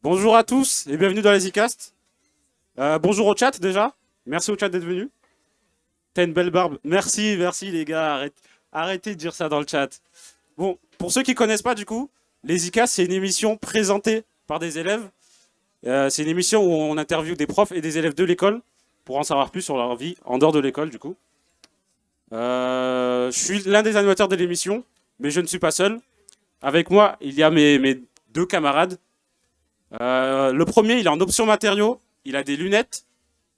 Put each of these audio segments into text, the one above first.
Bonjour à tous et bienvenue dans les Zcast. Bonjour au chat déjà. Merci au chat d'être venu. T'as une belle barbe. Merci, merci les gars. Arrêtez de dire ça dans le chat. Bon, pour ceux qui connaissent pas du coup, les Zcast c'est une émission présentée par des élèves. C'est une émission où on interviewe des profs et des élèves de l'école pour en savoir plus sur leur vie en dehors de l'école du coup. Je suis l'un des animateurs de l'émission, mais je ne suis pas seul. Avec moi, il y a mes deux camarades. Le premier, il est en option matériaux, il a des lunettes,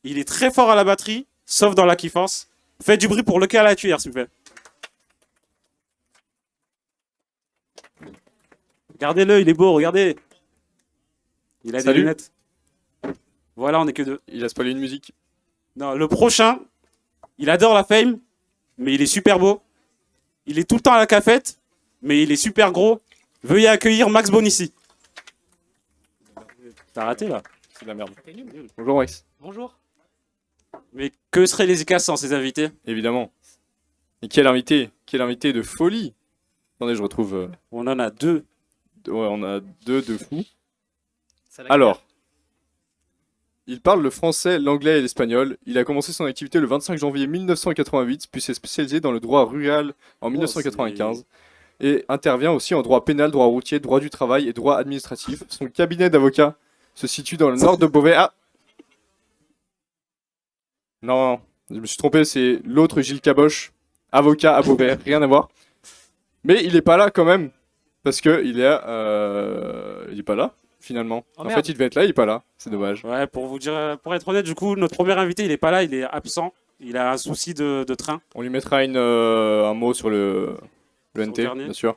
il est très fort à la batterie, sauf dans la kiffance. Faites du bruit pour le cas à la cuillère, s'il vous plaît. Regardez-le, il est beau, regardez. Il a des Salut. lunettes. Voilà, on est que deux. Il a spoilé une musique. Non, le prochain, il adore la fame, mais il est super beau. Il est tout le temps à la cafette, mais il est super gros. Veuillez accueillir Max Bonissi. T'as raté là. C'est de la merde. Bonjour Max. Bonjour. Mais que seraient les Zcast sans ses invités? Évidemment. Et quel invité? Quel invité de folie. Attendez, je retrouve... On en a deux. Ouais, on a deux de fous. C'est la Alors, il parle le français, l'anglais et l'espagnol. Il a commencé son activité le 25 janvier 1988, puis s'est spécialisé dans le droit rural en 1995. Et intervient aussi en droit pénal, droit routier, droit du travail et droit administratif. Son cabinet d'avocat se situe dans le nord de Beauvais. Ah! Non, je me suis trompé, c'est l'autre Gilles Caboche, avocat à Beauvais, rien à voir. Mais il est pas là quand même, parce que il est pas là finalement. Oh, En merde. fait, il devait être là, il est pas là. C'est dommage. Ouais, pour vous dire, pour être honnête, du coup, notre premier invité, il est pas là, il est absent. Il a un souci de train. On lui mettra un mot sur le Sur le NT, dernier. bien sûr.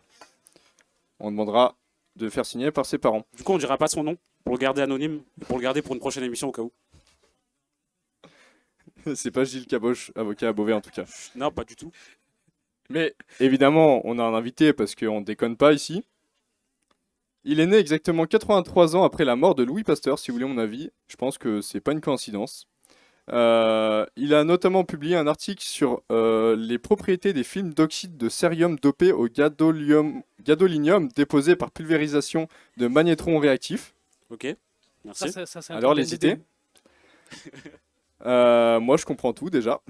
On demandera de faire signer par ses parents. Du coup, on dira pas son nom pour le garder anonyme et pour le garder pour une prochaine émission au cas où. C'est pas Gilles Caboche, avocat à Beauvais en tout cas. Non, pas du tout. Mais évidemment, on a un invité parce qu'on déconne pas ici. Il est né exactement 83 ans après la mort de Louis Pasteur, si vous voulez mon avis. Je pense que c'est pas une coïncidence. Il a notamment publié un article sur les propriétés des films d'oxyde de cérium dopés au gadolinium déposés par pulvérisation de magnétrons réactifs. Ok, merci. c'est un Alors problème les idées. d'idée. Moi je comprends tout déjà.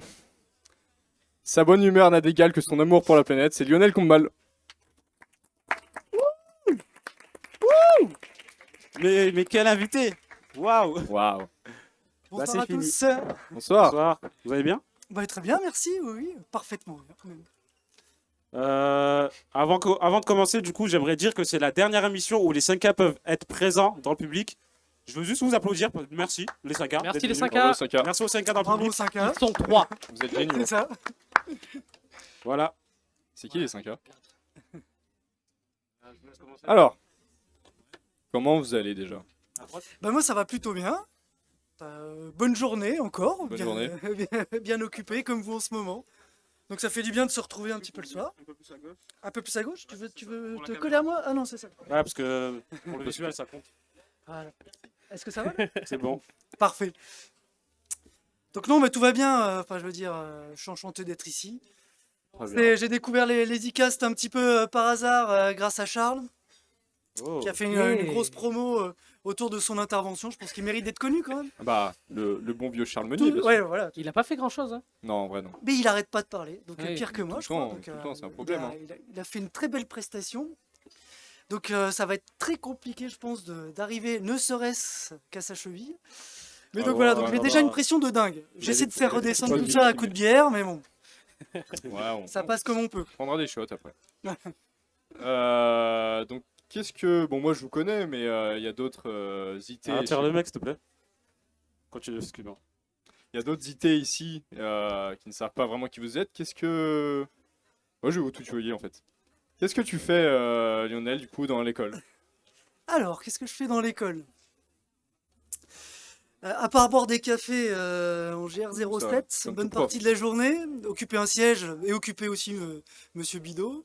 Sa bonne humeur n'a d'égal que son amour pour la planète, c'est Lionel Combal. Mais quel invité! Waouh! Waouh. Bah, Bonsoir c'est à fini. tous. Bonsoir. Bonsoir. Vous allez bien? Bah, très bien, merci. Oui, oui, parfaitement. Avant de commencer, du coup, j'aimerais dire que c'est la dernière émission où les 5K peuvent être présents dans le public. Je veux juste vous applaudir. Merci, les 5K. Merci, d'être les venus. 5K. Bravo, 5K. Merci aux 5K dans le Bravo public. 5K. Ils sont 3. Vous êtes géniaux. C'est ça. Voilà. C'est qui les 5K? Alors, comment vous allez déjà? Bah, moi, ça va plutôt bien. Bonne journée encore. Bonne bien, journée. bien occupé comme vous en ce moment. Donc ça fait du bien de se retrouver un petit peu le soir. Un peu plus à gauche. Un peu plus à gauche. Tu veux Pour la te caméra. coller à moi? Ah non, c'est ça. Ouais, parce que pour le visuel, ça compte. Voilà. Est-ce que ça va? C'est bon. Parfait. Donc non, mais tout va bien. Enfin, je veux dire, je suis enchanté d'être ici. Très bien. J'ai découvert les e-cast un petit peu par hasard grâce à Charles, Oh. qui a fait une grosse promo autour de son intervention. Je pense qu'il mérite d'être connu quand même. Bah, le bon vieux Charles Meunier, bien sûr. Ouais, voilà. Il a pas fait grand chose. Hein. Non, en vrai, non. Mais il arrête pas de parler, donc Oui, pire que moi, tout je le crois. temps, Donc, tout le temps, c'est un problème, hein. il a fait une très belle prestation. Donc ça va être très compliqué, je pense, d'arriver ne serait-ce qu'à sa cheville. Mais Ah donc voilà, ouais, donc j'ai ouais, déjà ouais. une pression de dingue. J'essaie de faire il a des redescendre bonnes tout ça à victimes. coups de bière, mais bon, Ouais, on ça passe comme on peut. prendra des shots après. Donc, qu'est-ce que... Bon, moi, je vous connais, mais il y a d'autres IT. Tire le mec, s'il te plaît. Continue, excuse-moi. Il y a d'autres IT ici qui ne savent pas vraiment qui vous êtes. Qu'est-ce que... Moi, je vais vous tutoyer, en fait. Qu'est-ce que tu fais, Lionel, du coup, dans l'école? Alors, qu'est-ce que je fais dans l'école? À part boire des cafés en GR07, comme une bonne tout prof. partie de la journée, occuper un siège et occuper aussi Monsieur Bidot.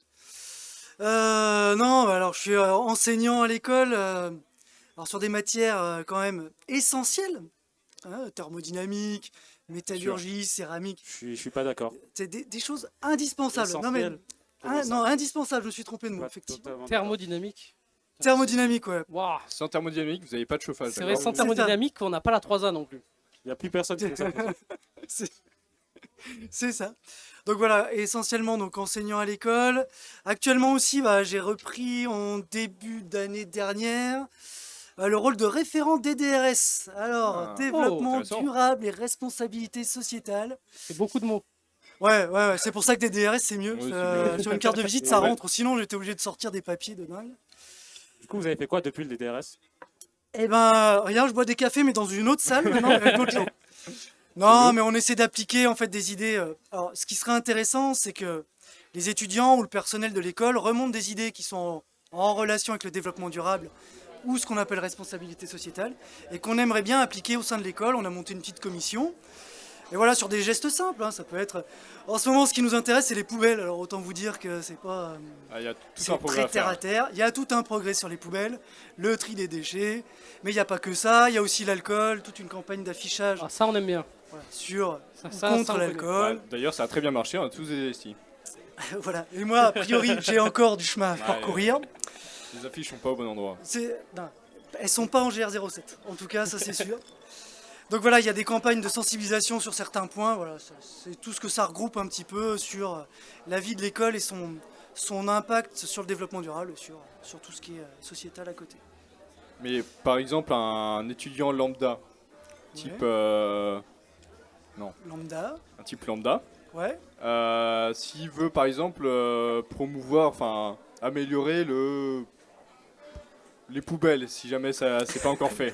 Non, alors je suis enseignant à l'école, alors sur des matières quand même essentielles, hein, thermodynamique, métallurgie, céramique, Je suis pas d'accord. c'est des choses indispensables. Non mais Essentiel. Comment ça non, indispensable, je me suis trompé de mot, Pas effectivement. totalement d'accord. Thermodynamique. Thermodynamique, ouais. Waouh. Sans thermodynamique, vous n'avez pas de chauffage. C'est vrai, d'accord sans thermodynamique, on n'a pas la 3A non plus. Il n'y a plus personne qui fait ça. C'est ça. Donc voilà, essentiellement donc enseignant à l'école. Actuellement aussi, bah, j'ai repris en début d'année dernière le rôle de référent DDRS. Alors, Ah. développement intéressant. durable et responsabilité sociétale. C'est beaucoup de mots. Ouais, c'est pour ça que DDRS c'est mieux. Oui, c'est mieux. Sur une carte de visite, ça Ouais. rentre. Sinon, j'étais obligé de sortir des papiers de dingue. Du coup, vous avez fait quoi depuis le DDRS? Eh ben, rien, je bois des cafés, mais dans une autre salle, maintenant, avec d'autres gens. Non, mais on essaie d'appliquer en fait des idées. Alors, ce qui serait intéressant, c'est que les étudiants ou le personnel de l'école remontent des idées qui sont en relation avec le développement durable ou ce qu'on appelle responsabilité sociétale, et qu'on aimerait bien appliquer au sein de l'école. On a monté une petite commission. Et voilà, sur des gestes simples, hein, ça peut être... En ce moment, ce qui nous intéresse, c'est les poubelles. Alors, autant vous dire que c'est pas... Ah, il y a tout C'est un progrès très à terre à faire. terre. Il y a tout un progrès sur les poubelles, le tri des déchets. Mais il n'y a pas que ça. Il y a aussi l'alcool, toute une campagne d'affichage Ah, ça, on aime bien. voilà, sur Ça, ou ça, contre ça, on connaît. l'alcool. Bah, D'ailleurs, ça a très bien marché, on a tous investi. Voilà. Et moi, a priori, j'ai encore du chemin à Ouais. parcourir. Les affiches sont pas au bon endroit. Non, elles sont pas en GR07. En tout cas, ça c'est sûr. Donc voilà, il y a des campagnes de sensibilisation sur certains points. Voilà, c'est tout ce que ça regroupe un petit peu sur la vie de l'école et son impact sur le développement durable, sur tout ce qui est sociétal à côté. Mais par exemple, un étudiant lambda, type, Ouais. Lambda, un type lambda, ouais. s'il veut par exemple promouvoir, enfin améliorer les poubelles, si jamais ça c'est pas encore fait.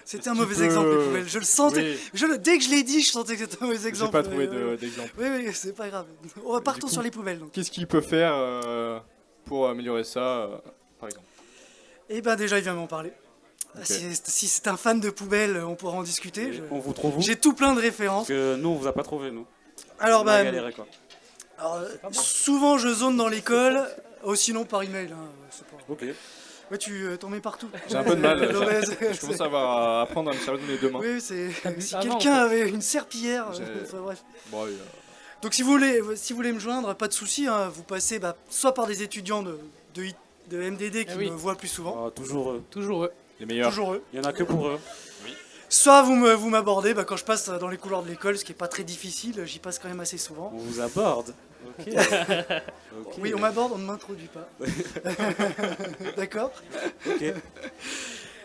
C'était un Est-ce mauvais qu'il exemple, peut- les poubelles. Je le sentais. Oui, Dès que je l'ai dit, je sentais que c'était un mauvais j'ai exemple. pas trouvé Ouais. d'exemple. Oui, c'est pas grave. On va partons coup- sur les poubelles. Donc. Qu'est-ce qu'il peut faire pour améliorer ça, par exemple? Eh ben déjà, il vient m'en parler. Ok. Si c'est un fan de poubelles, on pourra en discuter. On vous trouve où? J'ai tout plein de Parce références. que nous, on vous a pas trouvé, nous. Alors, On a bah, galéré, quoi. alors, souvent je zone dans l'école, sinon par email. Hein, c'est pas... Ok. Ouais, tu t'en mets partout. J'ai un peu de mal. Mauvaise. Je commence à apprendre à me servir de mes deux mains. Oui, c'est. Si Avant, quelqu'un en avait une serpillière. J'ai- Enfin, bref. Bon, Donc si vous voulez me joindre, pas de souci, hein, vous passez soit par des étudiants de MDD qui Ah oui. me voient plus souvent, Ah, toujours, Toujours eux. les meilleurs. toujours eux. il y en a que pour eux. Soit vous m'abordez quand je passe dans les couloirs de l'école, ce qui est pas très difficile, j'y passe quand même assez souvent. On vous aborde. Ok. Ok. Oui, on m'aborde, on ne m'introduit pas. D'accord. Ok.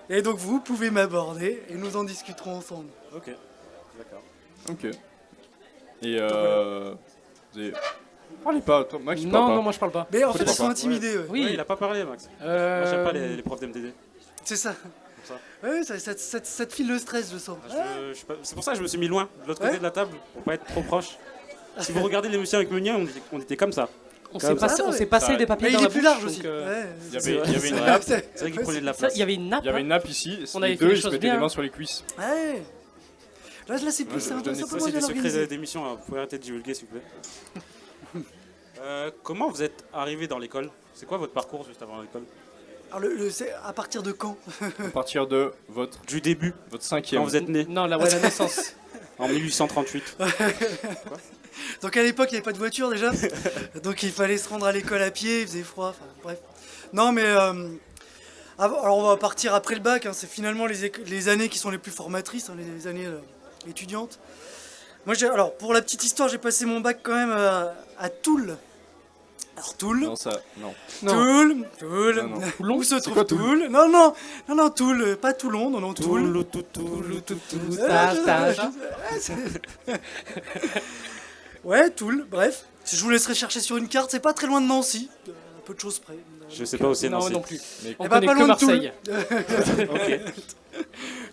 Et donc vous pouvez m'aborder et nous en discuterons ensemble. Ok. D'accord. Ok. Et voilà. vous avez- Parlez pas, toi, Max, tu Non, parles pas. non, moi je parle pas. Mais en Faut fait, pas ils sont pas. intimidés. Ouais. Oui. Ouais, il a pas parlé, Max. Euh, Moi, j'aime pas les profs d'MDD. C'est ça. ça. Ouais, ça te file le stress, je sens. C'est pour ça que je me suis mis loin, de l'autre Ouais. côté de la table, pour pas être trop proche. Si vous regardez l'émission avec Meunier, on était comme ça. On Comme s'est ça. passé, Ah, on ouais. s'est passé Ça- des papiers Mais dans il la est plus bouche, large donc, aussi. euh, Ouais, Il y C'est avait une vrai. nappe. C'est vrai qu'il prenait de la ça, place. il y avait une nappe. Il y avait une hein. nappe ici. On Les avait fait deux, les ils se choses mettaient bien. les mains sur les cuisses. Ouais. Là, c'est plus Ouais, simple, je donne c'est un des- peu Ça, moins c'est bien des secrets organisé. d'émission, hein. Vous pouvez arrêter de divulguer, s'il vous plaît. Comment vous êtes arrivé dans l'école? C'est quoi votre parcours juste avant l'école? Alors, c'est à partir de quand? À partir de votre Du début, cinquième. quand vous êtes né, Non, la naissance. en 1838. Donc à l'époque, il n'y avait pas de voiture déjà. Donc il fallait se rendre à l'école à pied, il faisait froid, enfin bref. Non mais... alors on va partir après le bac, hein, c'est finalement les années qui sont les plus formatrices, hein, les années étudiantes. Moi, alors pour la petite histoire, j'ai passé mon bac quand même à Toul. Alors Toul... Non, ça. Non. Non. Toul, Non, non. Toulon, où se c'est trouve quoi, Toul? Non, Toul, pas Toulon, non, Toul. Toul. Ouais, Toul, bref. Je vous laisserai chercher sur une carte, c'est pas très loin de Nancy, un peu de choses près. Je sais pas où c'est Non, Nancy. non plus. Mais On Eh ben, connaît pas que loin de Toul. Marseille. Ok.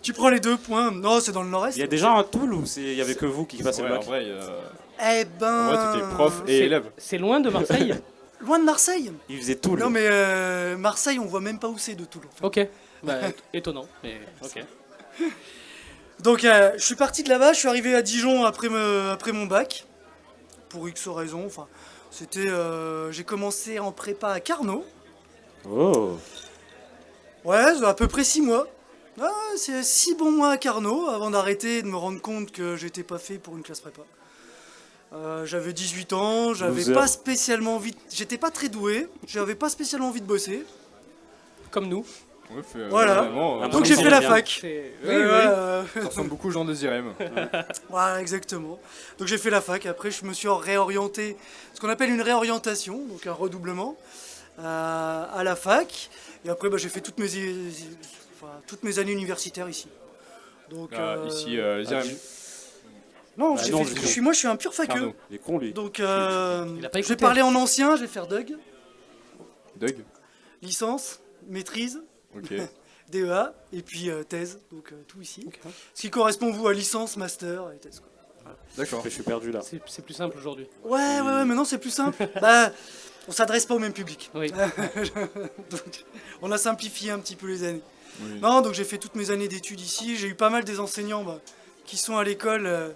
Tu prends les 2 points. Non, c'est dans le nord-est. Il y a des gens à Toul ou il y avait que vous qui passez ouais, le en bac? vrai, Eh ben. en vrai, t'étais prof et C'est- élève. C'est loin de Marseille. Loin de Marseille. Ils faisaient Toul. Non, mais Marseille, on voit même pas où c'est de Toul. en fait. Ok. Bah, étonnant. Mais ok. Donc, je suis parti de là-bas, je suis arrivé à Dijon après mon bac. Pour X raisons. Enfin, c'était. J'ai commencé en prépa à Carnot. Oh. Ouais, à peu près 6 mois. Ah, c'est 6 bons mois à Carnot avant d'arrêter et de me rendre compte que j'étais pas fait pour une classe prépa. J'avais 18 ans, j'avais Loser. pas spécialement envie. J'étais pas très doué, j'avais pas spécialement envie de bosser. comme nous. Ouais, Voilà. vraiment, Ah, Donc j'ai fait la fac. C'est- Oui, Oui, oui. ça ressemble beaucoup aux gens des IRM. Voilà, exactement. Donc j'ai fait la fac. Après, je me suis réorienté, ce qu'on appelle une réorientation, donc un redoublement à la fac. Et après, j'ai fait toutes mes années universitaires ici. Donc Ici, les IRM. non, Bah j'ai non, fait- du je coup. suis, moi, je suis un pur faqueux. Pardon. Il est con, lui. Donc Il a pas je vais écouté. parler en ancien. Je vais faire Doug, Doug. licence, maîtrise, Ok. DEA et puis thèse. Donc tout ici. Ok. Ce qui correspond vous à licence, master et thèse, quoi. D'accord. Je suis perdu là. C'est plus simple aujourd'hui. Ouais, maintenant c'est plus simple. Bah, on s'adresse pas au même public. Oui. Donc, on a simplifié un petit peu les années. Oui. Non, donc j'ai fait toutes mes années d'études ici. J'ai eu pas mal des enseignants qui sont à l'école.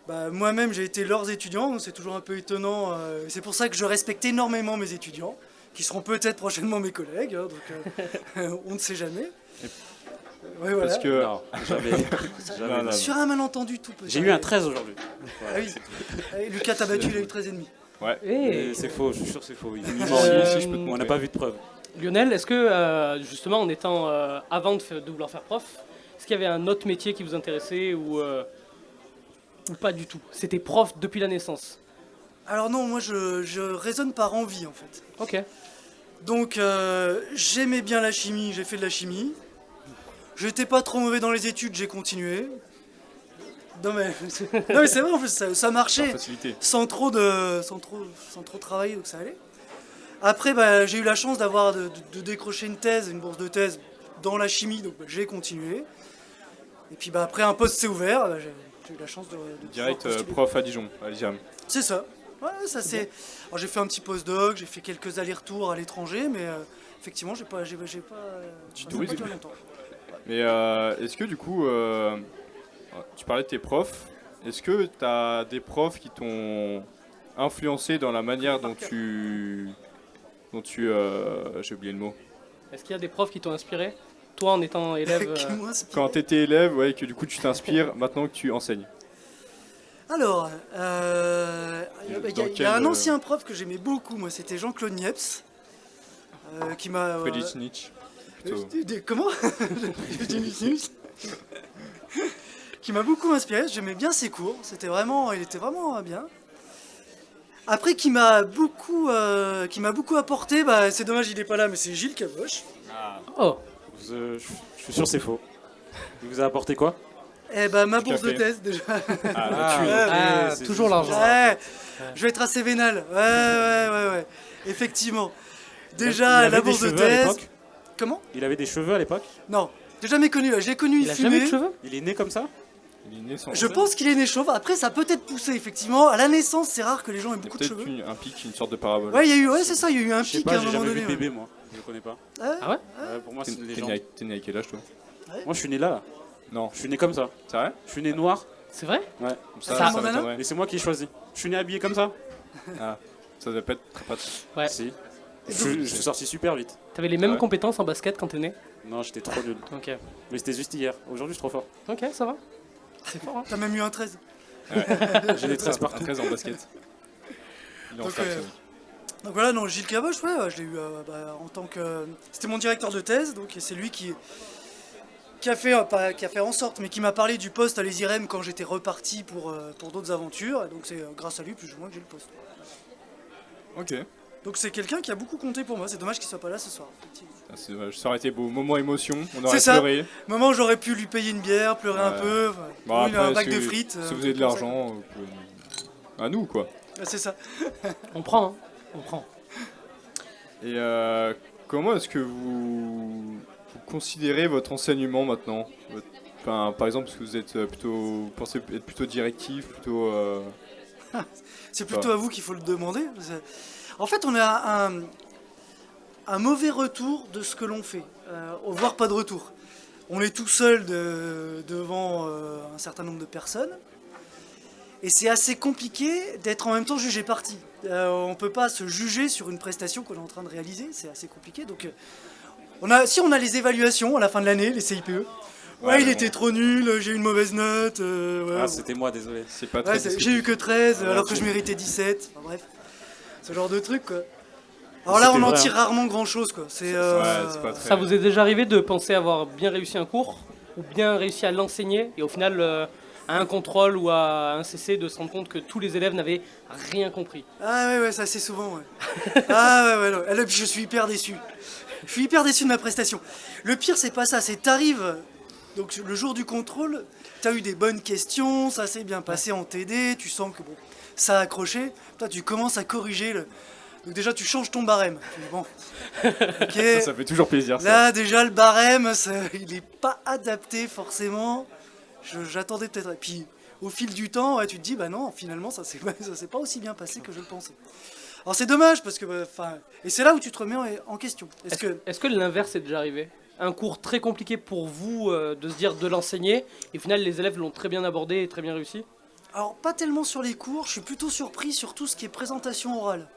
Moi-même, j'ai été leurs étudiants, donc c'est toujours un peu étonnant. C'est pour ça que je respecte énormément mes étudiants, qui seront peut-être prochainement mes collègues. Hein, donc, on ne sait jamais. Ouais, voilà. Parce que. Non, jamais. Jamais. Non. Sur un malentendu tout petit. J'ai eu un 13 aujourd'hui. Ah oui. Et Lucas t'a battu, il a eu 13,5. Et C'est faux, je suis sûr que c'est faux. Oui. Si, je peux te On montrer. n'a pas vu de preuve. Lionel, est-ce que justement en étant avant de vouloir faire prof, est-ce qu'il y avait un autre métier qui vous intéressait ou pas du tout? C'était prof depuis la naissance. Alors non, moi je raisonne par envie en fait. Ok. Donc j'aimais bien la chimie, j'ai fait de la chimie. J'étais pas trop mauvais dans les études, j'ai continué. Non mais c'est vrai en plus, ça Par marchait facilité. sans trop travailler, donc ça allait. Après j'ai eu la chance de décrocher une thèse, une bourse de thèse dans la chimie, donc j'ai continué. Et puis après un poste s'est ouvert, j'ai eu la chance de Direct pouvoir postuler. prof à Dijon, à l'IRM. C'est ça. Ouais, ça c'est. Alors j'ai fait un petit postdoc, j'ai fait quelques allers-retours à l'étranger, mais effectivement j'ai pas tourisme. duré longtemps. Mais est-ce que du coup, tu parlais de tes profs, est-ce que tu as des profs qui t'ont influencé dans la manière dont tu j'ai oublié le mot. Est-ce qu'il y a des profs qui t'ont inspiré? Toi en étant élève Qui m'ont inspiré. Quand tu étais élève, ouais, que du coup tu t'inspires maintenant que tu enseignes. Alors, Dans il y a un quel, ancien prof que j'aimais beaucoup, moi, c'était Jean-Claude Niepce, qui m'a. Friedrich Nietzsche. Plutôt. Comment Qui m'a beaucoup inspiré, j'aimais bien ses cours, il était vraiment bien. Après, qui m'a beaucoup apporté, c'est dommage, il n'est pas là, mais c'est Gilles Caboche. Oh, Je suis sûr que c'est faux. Il vous a apporté quoi? Ma bourse de café. thèse déjà. Ah, c'est toujours juste- l'argent. Ouais, je vais être assez vénal. Ouais. Effectivement. Il Déjà, avait la des bourse de cheveux à thèse. l'époque Comment Il avait des cheveux à l'époque? Non, j'ai jamais connu. Je l'ai connu, Il a jamais eu de fumait. cheveux? Il est né comme ça? Il est né sans Je pense qu'il est né chauve. Après, ça a peut-être poussé, effectivement. À la naissance, c'est rare que les gens aient Il y a beaucoup de peut-être cheveux. un pic, une sorte de parabole. Ouais, c'est ça, il y a eu un Je sais pic pas, à un j'ai moment jamais vu donné. de ouais. bébé moi. Je le connais pas. Ouais. Ah ouais? Pour moi, c'est une T'es légende. né à quel âge toi? Moi, je suis né là. Non. Je suis né comme ça. C'est vrai? Je suis né noir. C'est vrai? Ouais. Comme Ça, ça Mandana m'étonnerait. Et c'est moi qui ai choisi. Je suis né habillé comme ça. Ça devait pas être très pratique. Ouais. Si. Je suis sorti super vite. T'avais les mêmes Ouais. compétences en basket quand t'es né? Non, j'étais trop nul. Ok. Mais c'était juste hier. Aujourd'hui, je suis trop fort. Ok, ça va. C'est fort, hein? T'as même eu un 13. J'ai des 13 partout. 13 en basket. Il est en Donc, salle, Donc voilà, non, Gilles Caboche, ouais, je l'ai eu en tant que. C'était mon directeur de thèse, donc et c'est lui qui a fait en sorte, mais qui m'a parlé du poste à l'ESIREM quand j'étais reparti pour d'autres aventures. Et donc c'est grâce à lui plus ou moins que j'ai le poste. Ok. Donc c'est quelqu'un qui a beaucoup compté pour moi. C'est dommage qu'il soit pas là ce soir. effectivement. Ah, c'est dommage. Ça aurait été beau. Moment émotion. On aurait C'est ça. pleuré. Moment où j'aurais pu lui payer une bière, pleurer un Ouais. peu, Bon, ou un après, bac si de vous- frites. Si vous avez de comme ça. l'argent, vous pouvez- à nous quoi. Ouais, c'est ça. On prend, hein. On prend. Et comment est-ce que vous considérez votre enseignement maintenant? Enfin, par exemple, est-ce que vous êtes vous pensez être plutôt directif, plutôt C'est plutôt à vous qu'il faut le demander. En fait, on a un mauvais retour de ce que l'on fait, voire pas de retour. On est tout seul devant un certain nombre de personnes, et c'est assez compliqué d'être en même temps jugé parti. On peut pas se juger sur une prestation qu'on est en train de réaliser, c'est assez compliqué. Donc, on a les évaluations à la fin de l'année, les CIPE. Ouais, Ouais, il mais était trop nul, j'ai eu une mauvaise note. Ouais, Ah, bon. c'était moi, désolé. c'est pas Ouais, très j'ai eu que 13 Ouais, alors que c'est- je méritais 17. Enfin bref, ce genre de truc quoi. Alors là, on C'était en vrai, tire rarement grand-chose, quoi. C'est Ouais, c'est pas très... Ça vous est déjà arrivé de penser avoir bien réussi un cours ou bien réussi à l'enseigner et au final à un contrôle ou à un CC de se rendre compte que tous les élèves n'avaient rien compris? Ah ouais, ça c'est souvent, ouais. Ah ouais, non. Là, je suis hyper déçu. Je suis hyper déçu de ma prestation. Le pire, c'est pas ça, c'est t'arrives, donc le jour du contrôle, t'as eu des bonnes questions, ça s'est bien passé en TD, tu sens que bon, ça a accroché, toi tu commences à corriger Donc déjà tu changes ton barème. Tu dis, bon, ok. Ça fait toujours plaisir, ça. Là déjà le barème, il est pas adapté forcément. J'attendais peut-être. Et puis au fil du temps, ouais, tu te dis bah non, finalement ça s'est pas aussi bien passé que je le pensais. Alors c'est dommage parce que et c'est là où tu te remets en question. Est-ce que l'inverse est déjà arrivé? Un cours très compliqué pour vous de se dire de l'enseigner et au final les élèves l'ont très bien abordé et très bien réussi? Alors pas tellement sur les cours, je suis plutôt surpris sur tout ce qui est présentation orale.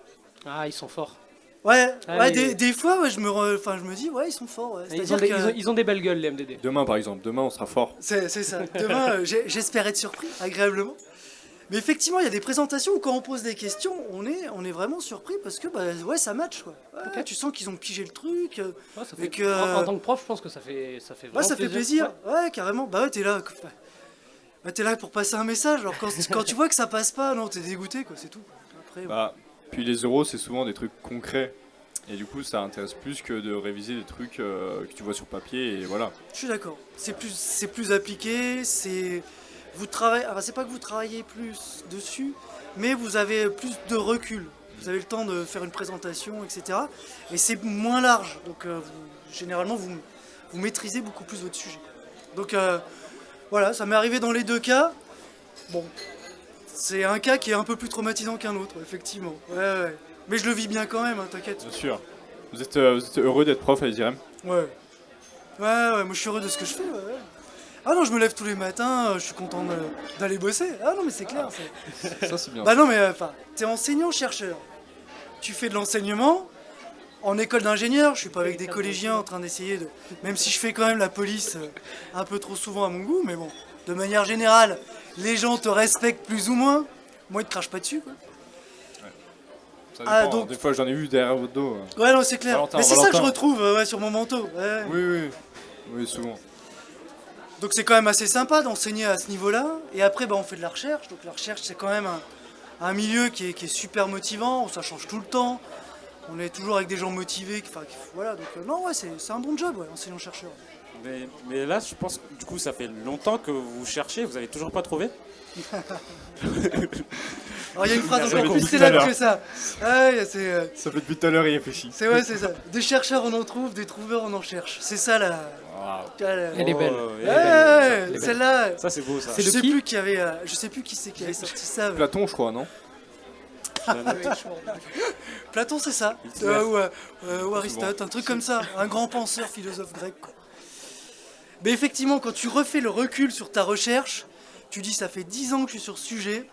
Ah, ils sont forts. Ouais, Ah, ouais, mais- des fois ouais, je me dis ouais ils sont forts. Ouais. Ils C'est-à-dire ont, des, que ils ont des belles gueules les MDD. Demain, par exemple. Demain, on sera fort. c'est ça. Demain j'espère être surpris agréablement. Mais effectivement, il y a des présentations où quand on pose des questions, on est vraiment surpris parce que ouais, ça match quoi. Ouais, Ok. tu sens qu'ils ont pigé le truc. Ouais, ça Et fait- que- en tant que prof, je pense que ça fait vraiment Ouais, ça fait plaisir. Ouais, carrément. Bah ouais, t'es là. T'es là pour passer un message. Alors quand tu vois que ça passe pas, non, t'es dégoûté quoi, c'est tout. Après, Bah, puis les euros, c'est souvent des trucs concrets. Et du coup, ça intéresse plus que de réviser des trucs que tu vois sur papier, et voilà. je suis d'accord. C'est plus appliqué. Vous travaillez. Alors, c'est pas que vous travaillez plus dessus, mais vous avez plus de recul. Vous avez le temps de faire une présentation, etc. Et c'est moins large. Donc généralement, vous maîtrisez beaucoup plus votre sujet. Donc voilà, ça m'est arrivé dans les deux cas. Bon, c'est un cas qui est un peu plus traumatisant qu'un autre, effectivement. Ouais. Mais je le vis bien quand même, hein, t'inquiète. Bien sûr. Vous êtes heureux d'être prof à l'ISIREM? Ouais, moi je suis heureux de ce que je fais. Ouais. Ah non, je me lève tous les matins, je suis content d'aller bosser. Ah non, mais c'est clair. Ça, c'est bien. Bah non, mais t'es enseignant-chercheur. Tu fais de l'enseignement en école d'ingénieur. Je suis pas avec des collégiens en train d'essayer de. Même si je fais quand même la police un peu trop souvent à mon goût, mais bon, de manière générale, les gens te respectent plus ou moins. Moi, ils te crachent pas dessus, quoi. Ça Ah, dépend, donc- des fois, j'en ai vu derrière votre dos. Ouais, non, c'est clair. Valentin, Mais c'est ça que je Valentin. retrouve ouais, sur mon manteau. Ouais. Oui, souvent. Donc c'est quand même assez sympa d'enseigner à ce niveau-là. Et après, on fait de la recherche. Donc la recherche, c'est quand même un milieu qui est super motivant, où ça change tout le temps. On est toujours avec des gens motivés. Voilà, donc non, ouais, c'est un bon job, ouais, enseignant-chercheur. Mais là, je pense que du coup, ça fait longtemps que vous cherchez, vous avez toujours pas trouvé. Alors il y a une phrase Merci encore beaucoup. plus Tout à célèbre l'heure. que ça. Ouais, c'est Ça fait depuis tout à l'heure, il réfléchit. c'est ça. Des chercheurs on en trouve, des trouveurs on en cherche. C'est ça là. Elle est belle. Oh, elle est belle. Ouais, celle-là. Ça, c'est beau, ça. C'est Je le sais qui plus qui avait, je sais plus qui c'est qui avait sorti ça. Platon, je crois, non? Platon, c'est ça. Hitler. Ou Aristote, un truc comme ça. Un grand penseur, philosophe grec, quoi. Mais effectivement, quand tu refais le recul sur ta recherche, tu dis ça fait 10 ans que je suis sur ce sujet,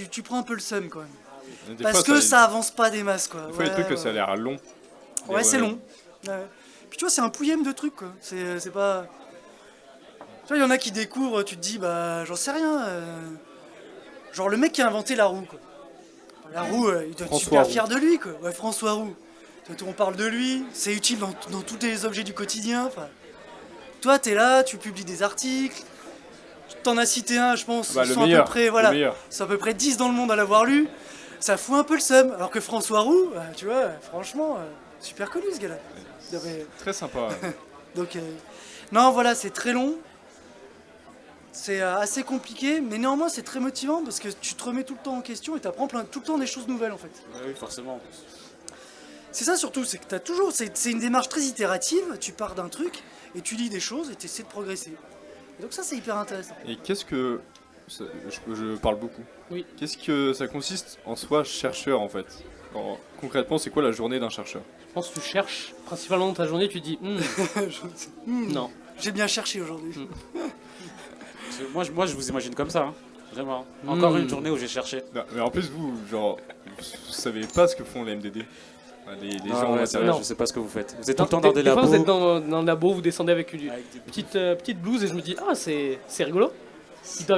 tu prends un peu le seum quand même. Des Parce fois, que ça avance pas des masses, quoi. Des fois, les trucs que ça a l'air long. Ouais, c'est long. Ouais. Puis tu vois, c'est un pouillème de trucs, quoi. C'est pas. Tu vois, il y en a qui découvrent, tu te dis, j'en sais rien. Genre le mec qui a inventé la roue, quoi. La roue, il doit être François super Roux. fier de lui, quoi. Ouais, François Roux. On parle de lui, c'est utile dans tous les objets du quotidien. Enfin, toi, t'es là, tu publies des articles. T'en as cité un, je pense. Bah, ils le sont à meilleur. peu près, Le voilà, meilleur. ils sont à peu près 10 dans le monde à l'avoir lu. Ça fout un peu le seum. Alors que François Roux, tu vois, franchement, super connu ce gars-là. Très sympa. Donc, non, voilà, c'est très long. C'est assez compliqué, mais néanmoins c'est très motivant parce que tu te remets tout le temps en question et tu apprends tout le temps des choses nouvelles en fait. Oui, forcément. C'est ça surtout, c'est que t'as toujours, c'est une démarche très itérative, tu pars d'un truc et tu lis des choses et tu essaies de progresser. Et donc ça c'est hyper intéressant. Et qu'est-ce que... je parle beaucoup. Oui. Qu'est-ce que ça consiste en soi, chercheur, en fait? Concrètement, c'est quoi la journée d'un chercheur? Je pense que tu cherches principalement dans ta journée, tu te dis non. J'ai bien cherché aujourd'hui. Parce que moi, je vous imagine comme ça. Hein. Vraiment. Encore une journée où j'ai cherché. Non, mais en plus, vous savez pas ce que font les MDD. Enfin, les Ah gens, ouais, ouais, c'est vrai, Non. je sais pas ce que vous faites. Vous êtes tout le temps dans des Des fois, labos. vous êtes dans le labo, vous descendez avec une avec des- petite blouse et je me dis c'est rigolo.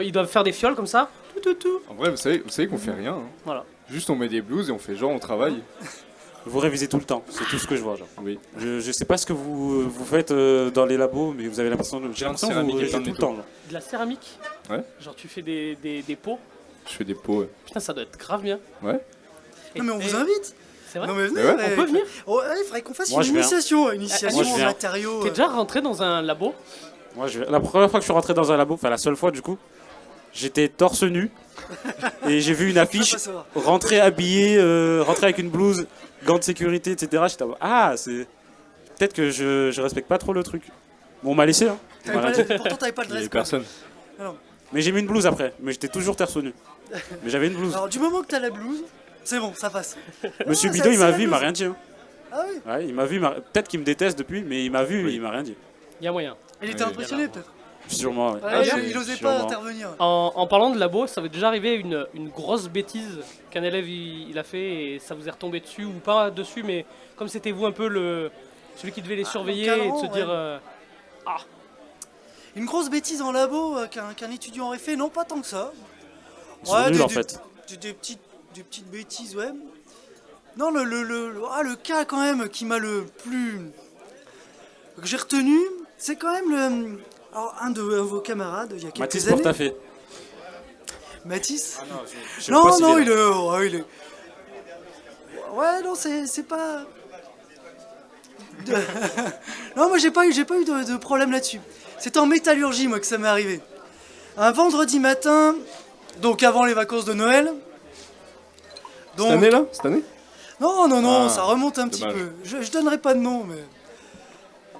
Ils doivent faire des fioles comme ça. Tout. En vrai, vous savez qu'on fait rien. Hein. Voilà. Juste on met des blouses et on fait genre on travaille. Vous révisez tout le temps, c'est tout ce que je vois. Genre. Oui. Je sais pas ce que vous faites dans les labos, mais vous avez l'impression j'ai l'impression que vous céramique et révisez plein de tout le temps. genre. De la céramique. Ouais. Genre tu fais des pots. Je fais des pots. Ouais. Putain, ça doit être grave bien. Ouais. Et- Non mais on et- vous invite. C'est vrai. Non mais venez, Mais ouais. mais- On peut venir. Oh, ouais, il faudrait qu'on fasse Moi, je une viens. initiation, Moi, je en viens. matériaux. T'es déjà rentré dans un labo? Moi, la première fois que je suis rentré dans un labo, enfin la seule fois du coup, j'étais torse nu et j'ai vu une je peux affiche pas savoir. rentrer habillé, rentrer avec une blouse, gants de sécurité, etc. J'étais en mode, ah, c'est peut-être que je respecte pas trop le truc. Bon, on m'a laissé, hein. On m'a rien dit. Pourtant t'avais pas le Il y avait dress code. personne. Mais j'ai mis une blouse après, mais j'étais toujours torse nu. Mais j'avais une blouse. Alors du moment que t'as la blouse, c'est bon, ça passe. Monsieur Ah, Bidot, il c'est m'a la vu, il m'a blouse. rien dit. Hein. Ah oui. Ouais, il m'a vu, peut-être qu'il me déteste depuis, mais il m'a vu, Oui. et il m'a rien dit. Il y a moyen. Il était Ouais, impressionné peut-être. Sûrement, ouais. Ouais, bien. il osait pas Sûrement. intervenir. En parlant de labo, ça m'est déjà arrivé une grosse bêtise qu'un élève il a fait et ça vous est retombé dessus ou pas dessus, mais comme c'était vous un peu celui qui devait les surveiller et de se l'encadrant, dire Une grosse bêtise en labo qu'un étudiant aurait fait, non pas tant que ça. Ils sont nuls, des, en des- fait. des petites bêtises, ouais. Non, le cas quand même qui m'a le plus... que j'ai retenu, c'est quand même alors, un de vos camarades, il y a quelques Mathis années. Portafé. Mathis Je sais pas Non, s'il non, est il là. est... ouais, il est... Ouais, non, c'est pas... Non, moi j'ai pas eu de problème là-dessus. C'était en métallurgie, moi, que ça m'est arrivé. Un vendredi matin, donc avant les vacances de Noël. Donc... Cette année là Cette année Non, non, non, Ah, ça remonte un petit dommage. peu. Je donnerai pas de nom, mais...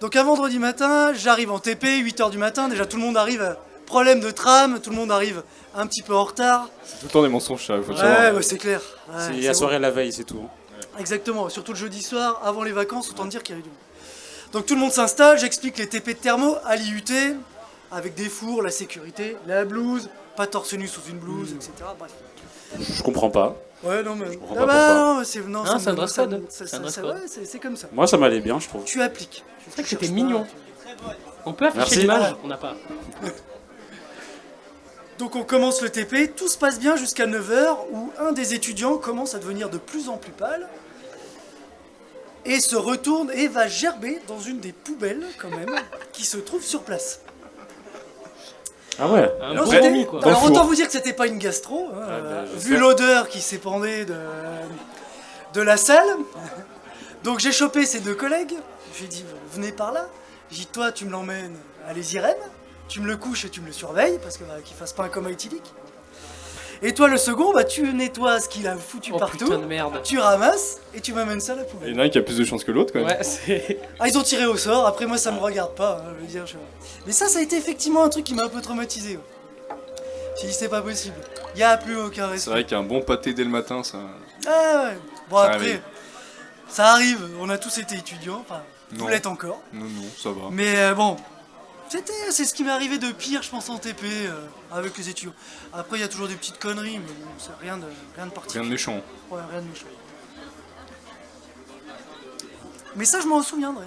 Donc un vendredi matin, j'arrive en TP, 8h du matin, déjà tout le monde arrive, problème de tram, tout le monde arrive un petit peu en retard. C'est tout le temps des mensonges, ça, faut le Ouais, savoir. ouais, c'est clair. Ouais, C'est c'est la bon. soirée la veille, c'est tout. Exactement, surtout le jeudi soir, avant les vacances, autant dire qu'il y avait du monde. Donc tout le monde s'installe, j'explique les TP de thermo à l'IUT, avec des fours, la sécurité, la blouse, pas torse nu sous une blouse, etc. Bref. Je comprends pas. Ouais, non, mais... comprends pas pourquoi. non, c'est... Non, Ah, ça c'est un me- dress ça code. me- ça- C'est un ça- dress ça- code. ouais, c'est comme ça. Moi, ça m'allait bien, je trouve. Tu appliques. c'est vrai que c'était cherches pas, mignon. On peut afficher Merci. l'image? On n'a pas. Donc on commence le TP, tout se passe bien jusqu'à 9h où un des étudiants commence à devenir de plus en plus pâle et se retourne et va gerber dans une des poubelles quand même qui se trouve sur place. Ah ouais. Un Non, bon c'était- vomi, quoi. Dans le Alors four. autant vous dire que c'était pas une gastro, hein, bah, vu j'espère. l'odeur qui s'épandait de la salle. Donc j'ai chopé ces deux collègues, j'ai dit venez par là, j'ai dit toi tu me l'emmènes à les Irènes, tu me le couches et tu me le surveilles parce que qu'il fasse pas un coma éthylique. Et toi le second, bah tu nettoies ce qu'il a foutu Oh partout, putain de merde. tu ramasses et tu m'amènes ça à la Il y poubelle. en a un qui a plus de chance que l'autre, quand même. Ouais, c'est. Ah ils ont tiré au sort, après moi ça me regarde pas, hein, je veux dire. Mais ça a été effectivement un truc qui m'a un peu traumatisé. Ouais. J'ai dit c'est pas possible, y a plus aucun C'est respect. vrai qu'un bon pâté dès le matin, ça. Ah ouais. Bon Ça après, réveille. ça arrive, on a tous été étudiants, enfin vous Non. l'êtes encore. Non, non, ça va. Mais bon, c'est ce qui m'est arrivé de pire je pense en TP avec les étudiants. Après il y a toujours des petites conneries, mais bon, c'est rien de particulier. Rien de méchant. Ouais, rien de méchant. Mais ça je m'en souviendrai.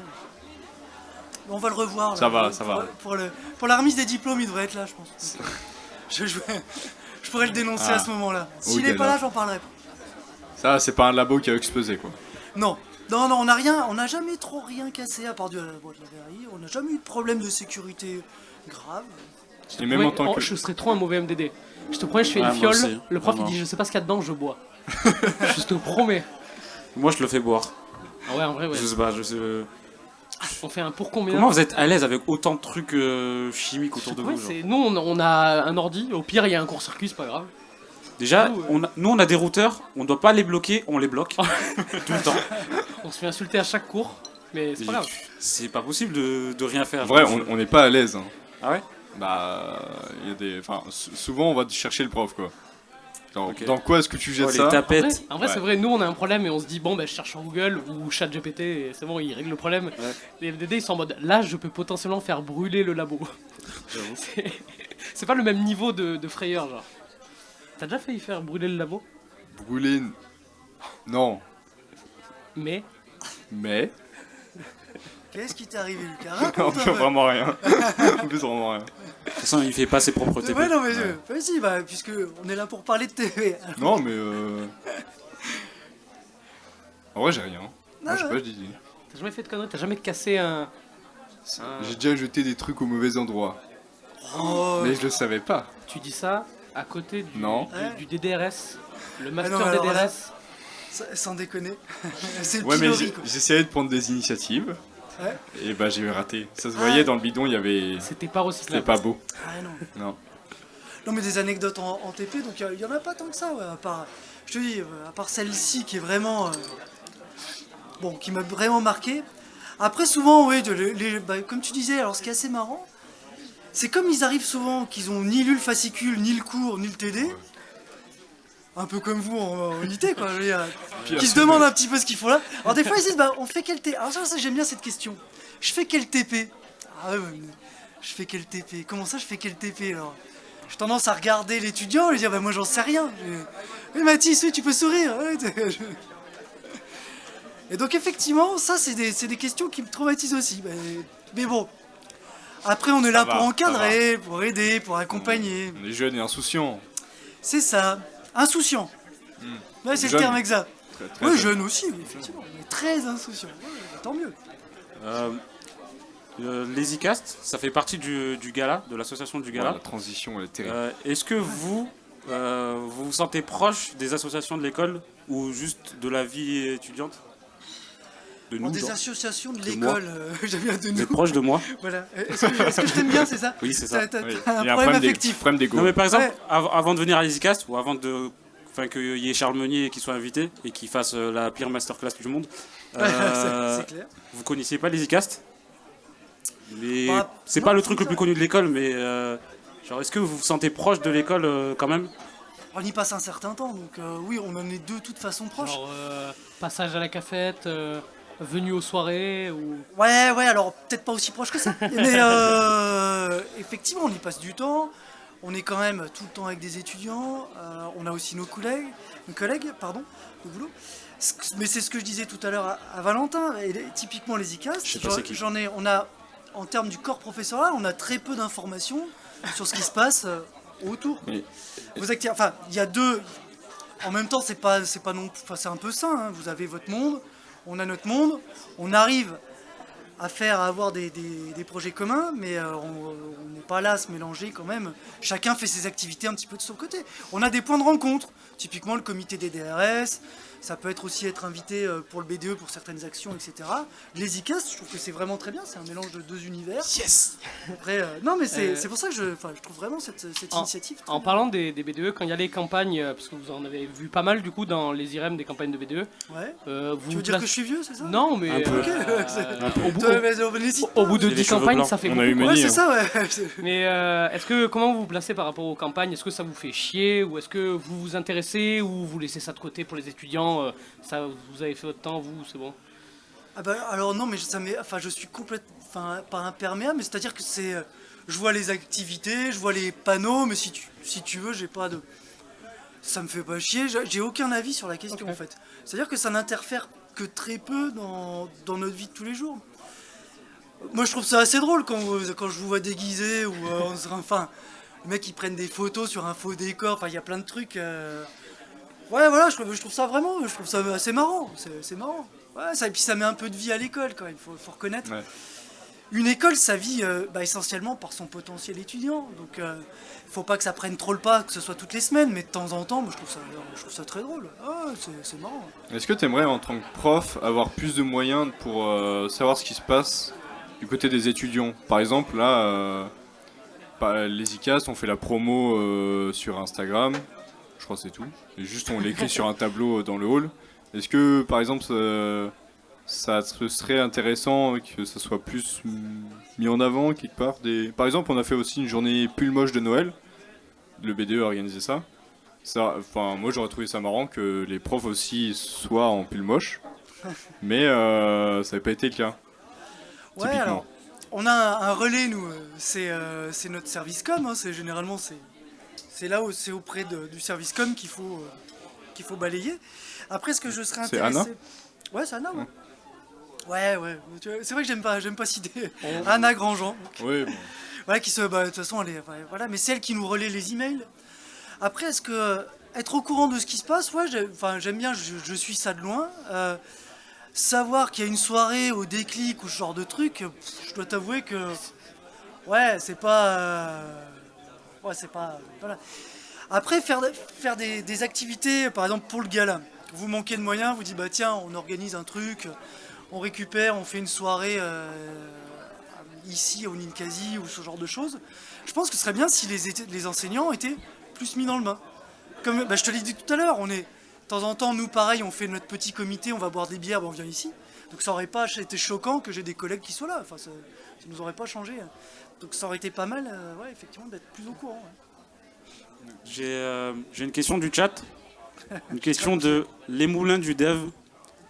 On va le revoir. Là, Ça va, pour- ça pour- va. Pour la remise des diplômes, il devrait être là, je pense. Je pourrais le dénoncer Ah. à ce moment-là. S'il Ok, est pas là. là, j'en parlerai pas. Ça, c'est pas un labo qui a explosé, quoi. Non, non, non, on n'a jamais trop rien cassé à part de la boîte de la verrerie. On n'a jamais eu de problème de sécurité grave. Et même en tant que. Je serais trop un mauvais MDD. Je te promets, je fais Ouais, une moi fiole. aussi, Le prof il vraiment. dit je sais pas ce qu'il y a dedans, je bois. Je te promets. Moi, je le fais boire. Ah ouais, en vrai, ouais. Je sais pas, je sais. On fait un pour combien? Comment vous êtes à l'aise avec autant de trucs chimiques autour de Ouais, vous genre c'est... Nous, on a un ordi. Au pire, il y a un court-circuit, c'est pas grave. Déjà, Nous, nous, on a des routeurs, on doit pas les bloquer, on les bloque. Tout le temps. On se fait insulter à chaque cours, mais c'est pas grave. C'est pas possible de rien faire. En vrai, on n'est pas à l'aise. Hein. Ah ouais. Bah, il y a des. Enfin, souvent, on va chercher le prof, quoi. Genre, Ok. dans quoi est-ce que tu jettes Oh, les ça En vrai, tapettes. en vrai, Ouais. c'est vrai, nous on a un problème et on se dit bon, bah, je cherche sur Google ou ChatGPT et c'est bon, il règle le problème. Ouais. Les MDD ils sont en mode là, je peux potentiellement faire brûler le labo. J'avoue. C'est pas le même niveau de frayeur, genre. T'as déjà failli faire brûler le labo? Brûler. Non. Mais. Mais. Qu'est-ce qui t'est arrivé, Lucas? On Raconte un peut peu. vraiment rien. On peut vraiment rien. De toute façon, il fait pas ses propres TP. Ouais, non, mais vas-y, bah, puisque on est là pour parler de TV. Non, mais En vrai, j'ai rien. Moi, je sais ouais. pas, je dis. T'as jamais fait de conneries? T'as jamais cassé un... J'ai déjà jeté des trucs au mauvais endroit. Oh, Mais je le savais pas. Tu dis ça à côté Non. du DDRS, le master non, alors là- DDRS. sans déconner. C'est le Ouais, mais pilori, quoi. j'essayais de prendre des initiatives. Ouais. Et bah, j'ai raté. Ça se Ah. voyait dans le bidon, il y avait. C'était pas C'était recyclable. pas beau. Ah non. Non. Non, mais des anecdotes en TP, donc il y en a pas tant que ça, ouais, à part, je te dis, à part celle-ci qui est vraiment, bon, qui m'a vraiment marqué. Après, souvent, oui, bah, comme tu disais, alors ce qui est assez marrant, c'est comme ils arrivent souvent qu'ils ont ni lu le fascicule, ni le cours, ni le TD. Un peu comme vous en IT, quoi. Je veux dire, qui se demandent un petit peu ce qu'il faut là. Alors des fois ils disent, bah on fait quel TP. Alors ça j'aime bien cette question. Je fais quel TP? Ah ouais, mais je fais quel TP? Comment ça je fais quel TP alors? J'ai tendance à regarder l'étudiant et lui dire, bah moi j'en sais rien. Oui Mathis, oui tu peux sourire. Ouais, et donc effectivement, ça c'est des questions qui me traumatisent aussi. Mais bon, après on est là Ça va, pour ça encadrer, pour aider, pour accompagner. On est jeunes et insouciants. C'est ça. Insouciant. Ouais, c'est le Jeune. terme exact. Très, très Oui, jeunes. jeune aussi, oui, effectivement. Mais très insouciant. Ouais, tant mieux. L'EasyCast, ça fait partie du gala, de l'association du Ouais, gala. la transition, elle est terrible. Est-ce que vous vous sentez proche des associations de l'école ou juste de la vie étudiante? De Bon, nous, des genre. associations de De l'école, j'aime bien de Vous êtes nous. proche de moi? Voilà. Est-ce que je t'aime bien, c'est ça? Oui, c'est ça. T'as Oui. un Il y a problème un affectif. problème d'égo. Non mais par exemple, Ouais. avant de venir à l'EasyCast, ou avant de... Enfin, qu'il y ait Charles Meunier qui soit invité et qui fasse la pire masterclass du monde. C'est clair. Vous connaissiez pas l'EasyCast? Mais Bah, c'est non, pas le c'est truc le ça. plus connu de l'école, mais genre, est-ce que vous vous sentez proche de l'école quand même? On y passe un certain temps, donc oui, on en est de toute façon proches. Genre passage à la cafette, venu aux soirées ou... Ouais, alors peut-être pas aussi proche que ça. Mais effectivement, on y passe du temps. On est quand même tout le temps avec des étudiants. On a aussi nos collègues, de boulot. Mais c'est ce que je disais tout à l'heure à Valentin. Et typiquement les ICAST, Je sais pas c'est qui. on a, en termes du corps professoral, on a très peu d'informations sur ce qui se passe autour. Oui. Enfin, il y a deux. En même temps, c'est pas non, enfin, c'est un peu sain. Hein. Vous avez votre monde, on a notre monde. On arrive à avoir des projets communs, mais on n'est pas là à se mélanger quand même. Chacun fait ses activités un petit peu de son côté. On a des points de rencontre, typiquement le comité des DRS, ça peut être aussi être invité pour le BDE pour certaines actions, etc. Les ICAST, je trouve que c'est vraiment très bien, c'est un mélange de deux univers. Yes. Après, non mais c'est pour ça que je trouve vraiment cette initiative très En bien. parlant des BDE, quand il y a les campagnes, parce que vous en avez vu pas mal du coup dans les IREM des campagnes de BDE, Ouais. vous Tu veux dire que je suis vieux, c'est ça? Non, mais Un peu. au bout, N'hésite au pas. bout de J'ai les 10 cheveux campagnes, blancs. ça fait On a beaucoup. eu quoi. Meunier, Ouais, c'est hein. ça, ouais. Mais comment vous vous placez par rapport aux campagnes? Est-ce que ça vous fait chier ou est-ce que vous vous intéressez ou vous laissez ça de côté pour les étudiants? Ça, vous avez fait votre temps, vous, c'est bon? Ah bah, alors non, mais je suis complètement, pas imperméable, mais c'est-à-dire que je vois les activités, je vois les panneaux, mais si tu veux, j'ai pas de, ça me fait pas chier, j'ai aucun avis sur la question Ok. en fait. C'est-à-dire que ça n'interfère que très peu dans notre vie de tous les jours. Moi, je trouve ça assez drôle quand je vous vois déguisé ou enfin, les mecs ils prennent des photos sur un faux décor, enfin il y a plein de trucs. Ouais, voilà, je trouve ça vraiment, je trouve ça assez marrant, c'est marrant. Ouais, ça, et puis ça met un peu de vie à l'école quand même, faut reconnaître. Ouais. Une école, ça vit essentiellement par son potentiel étudiant, donc faut pas que ça prenne trop le pas, que ce soit toutes les semaines, mais de temps en temps, moi, je trouve ça très drôle. Ah, c'est marrant. Est-ce que tu aimerais, en tant que prof, avoir plus de moyens pour savoir ce qui se passe du côté des étudiants? Par exemple, là, les ICAS ont fait la promo sur Instagram, je crois que c'est tout. Et juste, on l'écrit sur un tableau dans le hall. Est-ce que, par exemple, ça serait intéressant que ça soit plus mis en avant quelque part Par exemple, on a fait aussi une journée pull moche de Noël. Le BDE a organisé ça. Enfin, moi, j'aurais trouvé ça marrant que les profs aussi soient en pull moche. Mais ça n'avait pas été le cas. Ouais, Typiquement. alors, on a un relais, nous, c'est notre service com, hein, généralement, c'est là où c'est auprès du service com qu'il faut balayer. Après, ce que je serais C'est intéressé... Anna Ouais, c'est Anna, ouais. Ouais. C'est vrai que j'aime pas citer Anna Grandjean. Oui, bon. Voilà, de toute façon, voilà, mais c'est elle qui nous relaie les emails. Après, est-ce que être au courant de ce qui se passe, ouais, j'aime bien, je suis ça de loin. savoir qu'il y a une soirée au déclic ou ce genre de truc, je dois t'avouer que ouais, c'est pas ouais, c'est pas voilà. Après faire des activités, par exemple pour le gala. Vous manquez de moyens, vous dites bah tiens, on organise un truc, on récupère, on fait une soirée ici au Ninkasi ou ce genre de choses. Je pense que ce serait bien si les enseignants étaient plus mis dans le bain. Comme bah, je te l'ai dit tout à l'heure, on est de temps en temps, nous pareil, on fait notre petit comité, on va boire des bières, bah, on vient ici. Donc ça aurait pas été choquant que j'ai des collègues qui soient là. Enfin, ça nous aurait pas changé. Donc ça aurait été pas mal, ouais, effectivement, d'être plus au courant. Ouais. J'ai une question du chat. Une question de Les Moulins du Dev.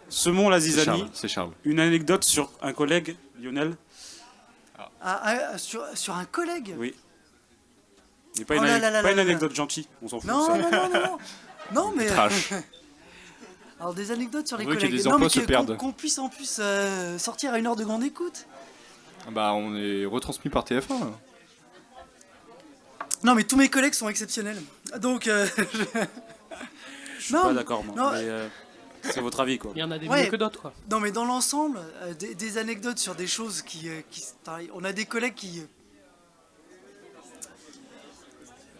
Semon la Zizani. C'est Charles. Une anecdote sur un collègue, Lionel. Sur un collègue. Oui. Et pas Oh une, là là là pas là une là. anecdote gentille, on s'en fout. Non, ça. non, non, non, non. Non, mais. Trash. Alors des anecdotes sur les On veut que collègues. des Non, emplois mais se perdent. qu'on puisse en plus sortir à une heure de grande écoute. Bah, on est retransmis par TF1. Là. Non, mais tous mes collègues sont exceptionnels. Donc, Je suis non, pas d'accord, moi. non. Mais, c'est votre avis, quoi. Il y en a des Ouais. mieux que d'autres, quoi. non, mais dans l'ensemble, des anecdotes sur des choses on a des collègues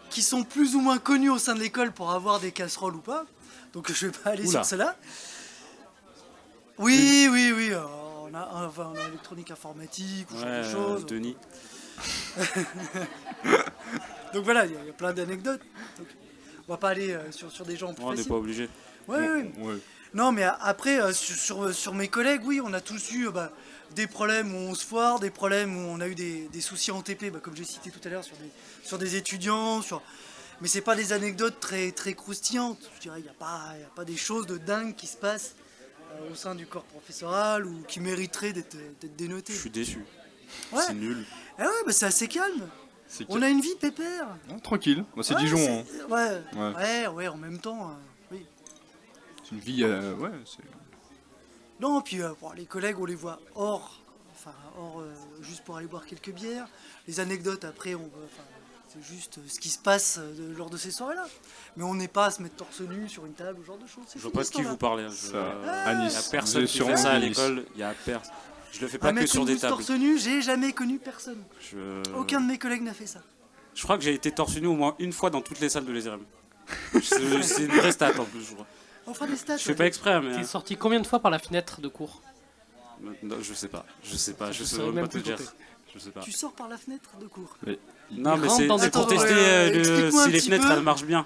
qui sont plus ou moins connus au sein de l'école pour avoir des casseroles ou pas. Donc je vais pas aller Oula. sur cela. Oui, oui, oui. On a électronique informatique ou ce genre Ouais, de choses. Denis. Donc voilà, il y a plein d'anecdotes. Donc, on va pas aller sur des gens plus On n'est faciles. pas obligé. Ouais, ouais. Ouais. Non, mais après, sur mes collègues, oui, on a tous eu des problèmes où on se foire, des problèmes où on a eu des soucis en TP, comme j'ai cité tout à l'heure, sur des étudiants. Mais c'est pas des anecdotes très, très croustillantes. Je dirais, il n'y a pas des choses de dingue qui se passent au sein du corps professoral ou qui mériteraient d'être dénotées. Je suis déçu. Ouais. C'est nul. Eh ouais, bah c'est assez calme. C'est On a une vie pépère. Non, tranquille. Moi, c'est Ouais, Dijon. Hein. Ouais, en même temps, oui. C'est une vie. Ouais, c'est. Non, puis bon, les collègues, on les voit hors, juste pour aller boire quelques bières. Les anecdotes, après, c'est juste ce qui se passe lors de ces soirées-là. Mais on n'est pas à se mettre torse nu sur une table ou ce genre de choses. Je vois pas de qui vous parlez. hein. Ça, Il à n'y Nice. a Vous personne êtes qui sur fait ça à Nice. l'école. Il y a personne. Je le fais Un pas que mec sur comme des vous tables. torse nu, j'ai jamais connu personne. Je... Aucun de mes collègues n'a fait ça. Je crois que j'ai été torse nu au moins une fois dans toutes les salles de l'ESRM. C'est une vraie stat en plus, je crois. On fera des stats. Je fais pas exprès, mais. T'es sorti combien de fois par la fenêtre de cours? Non, je sais pas. Je sais pas. Je sais saurais même même pas te plus dire. compter. Je sais pas. Tu sors par la fenêtre de cours. Non, mais rentre c'est dans c'est des pour cours. tester Explique-moi si un les petit fenêtres peu. elles marchent bien.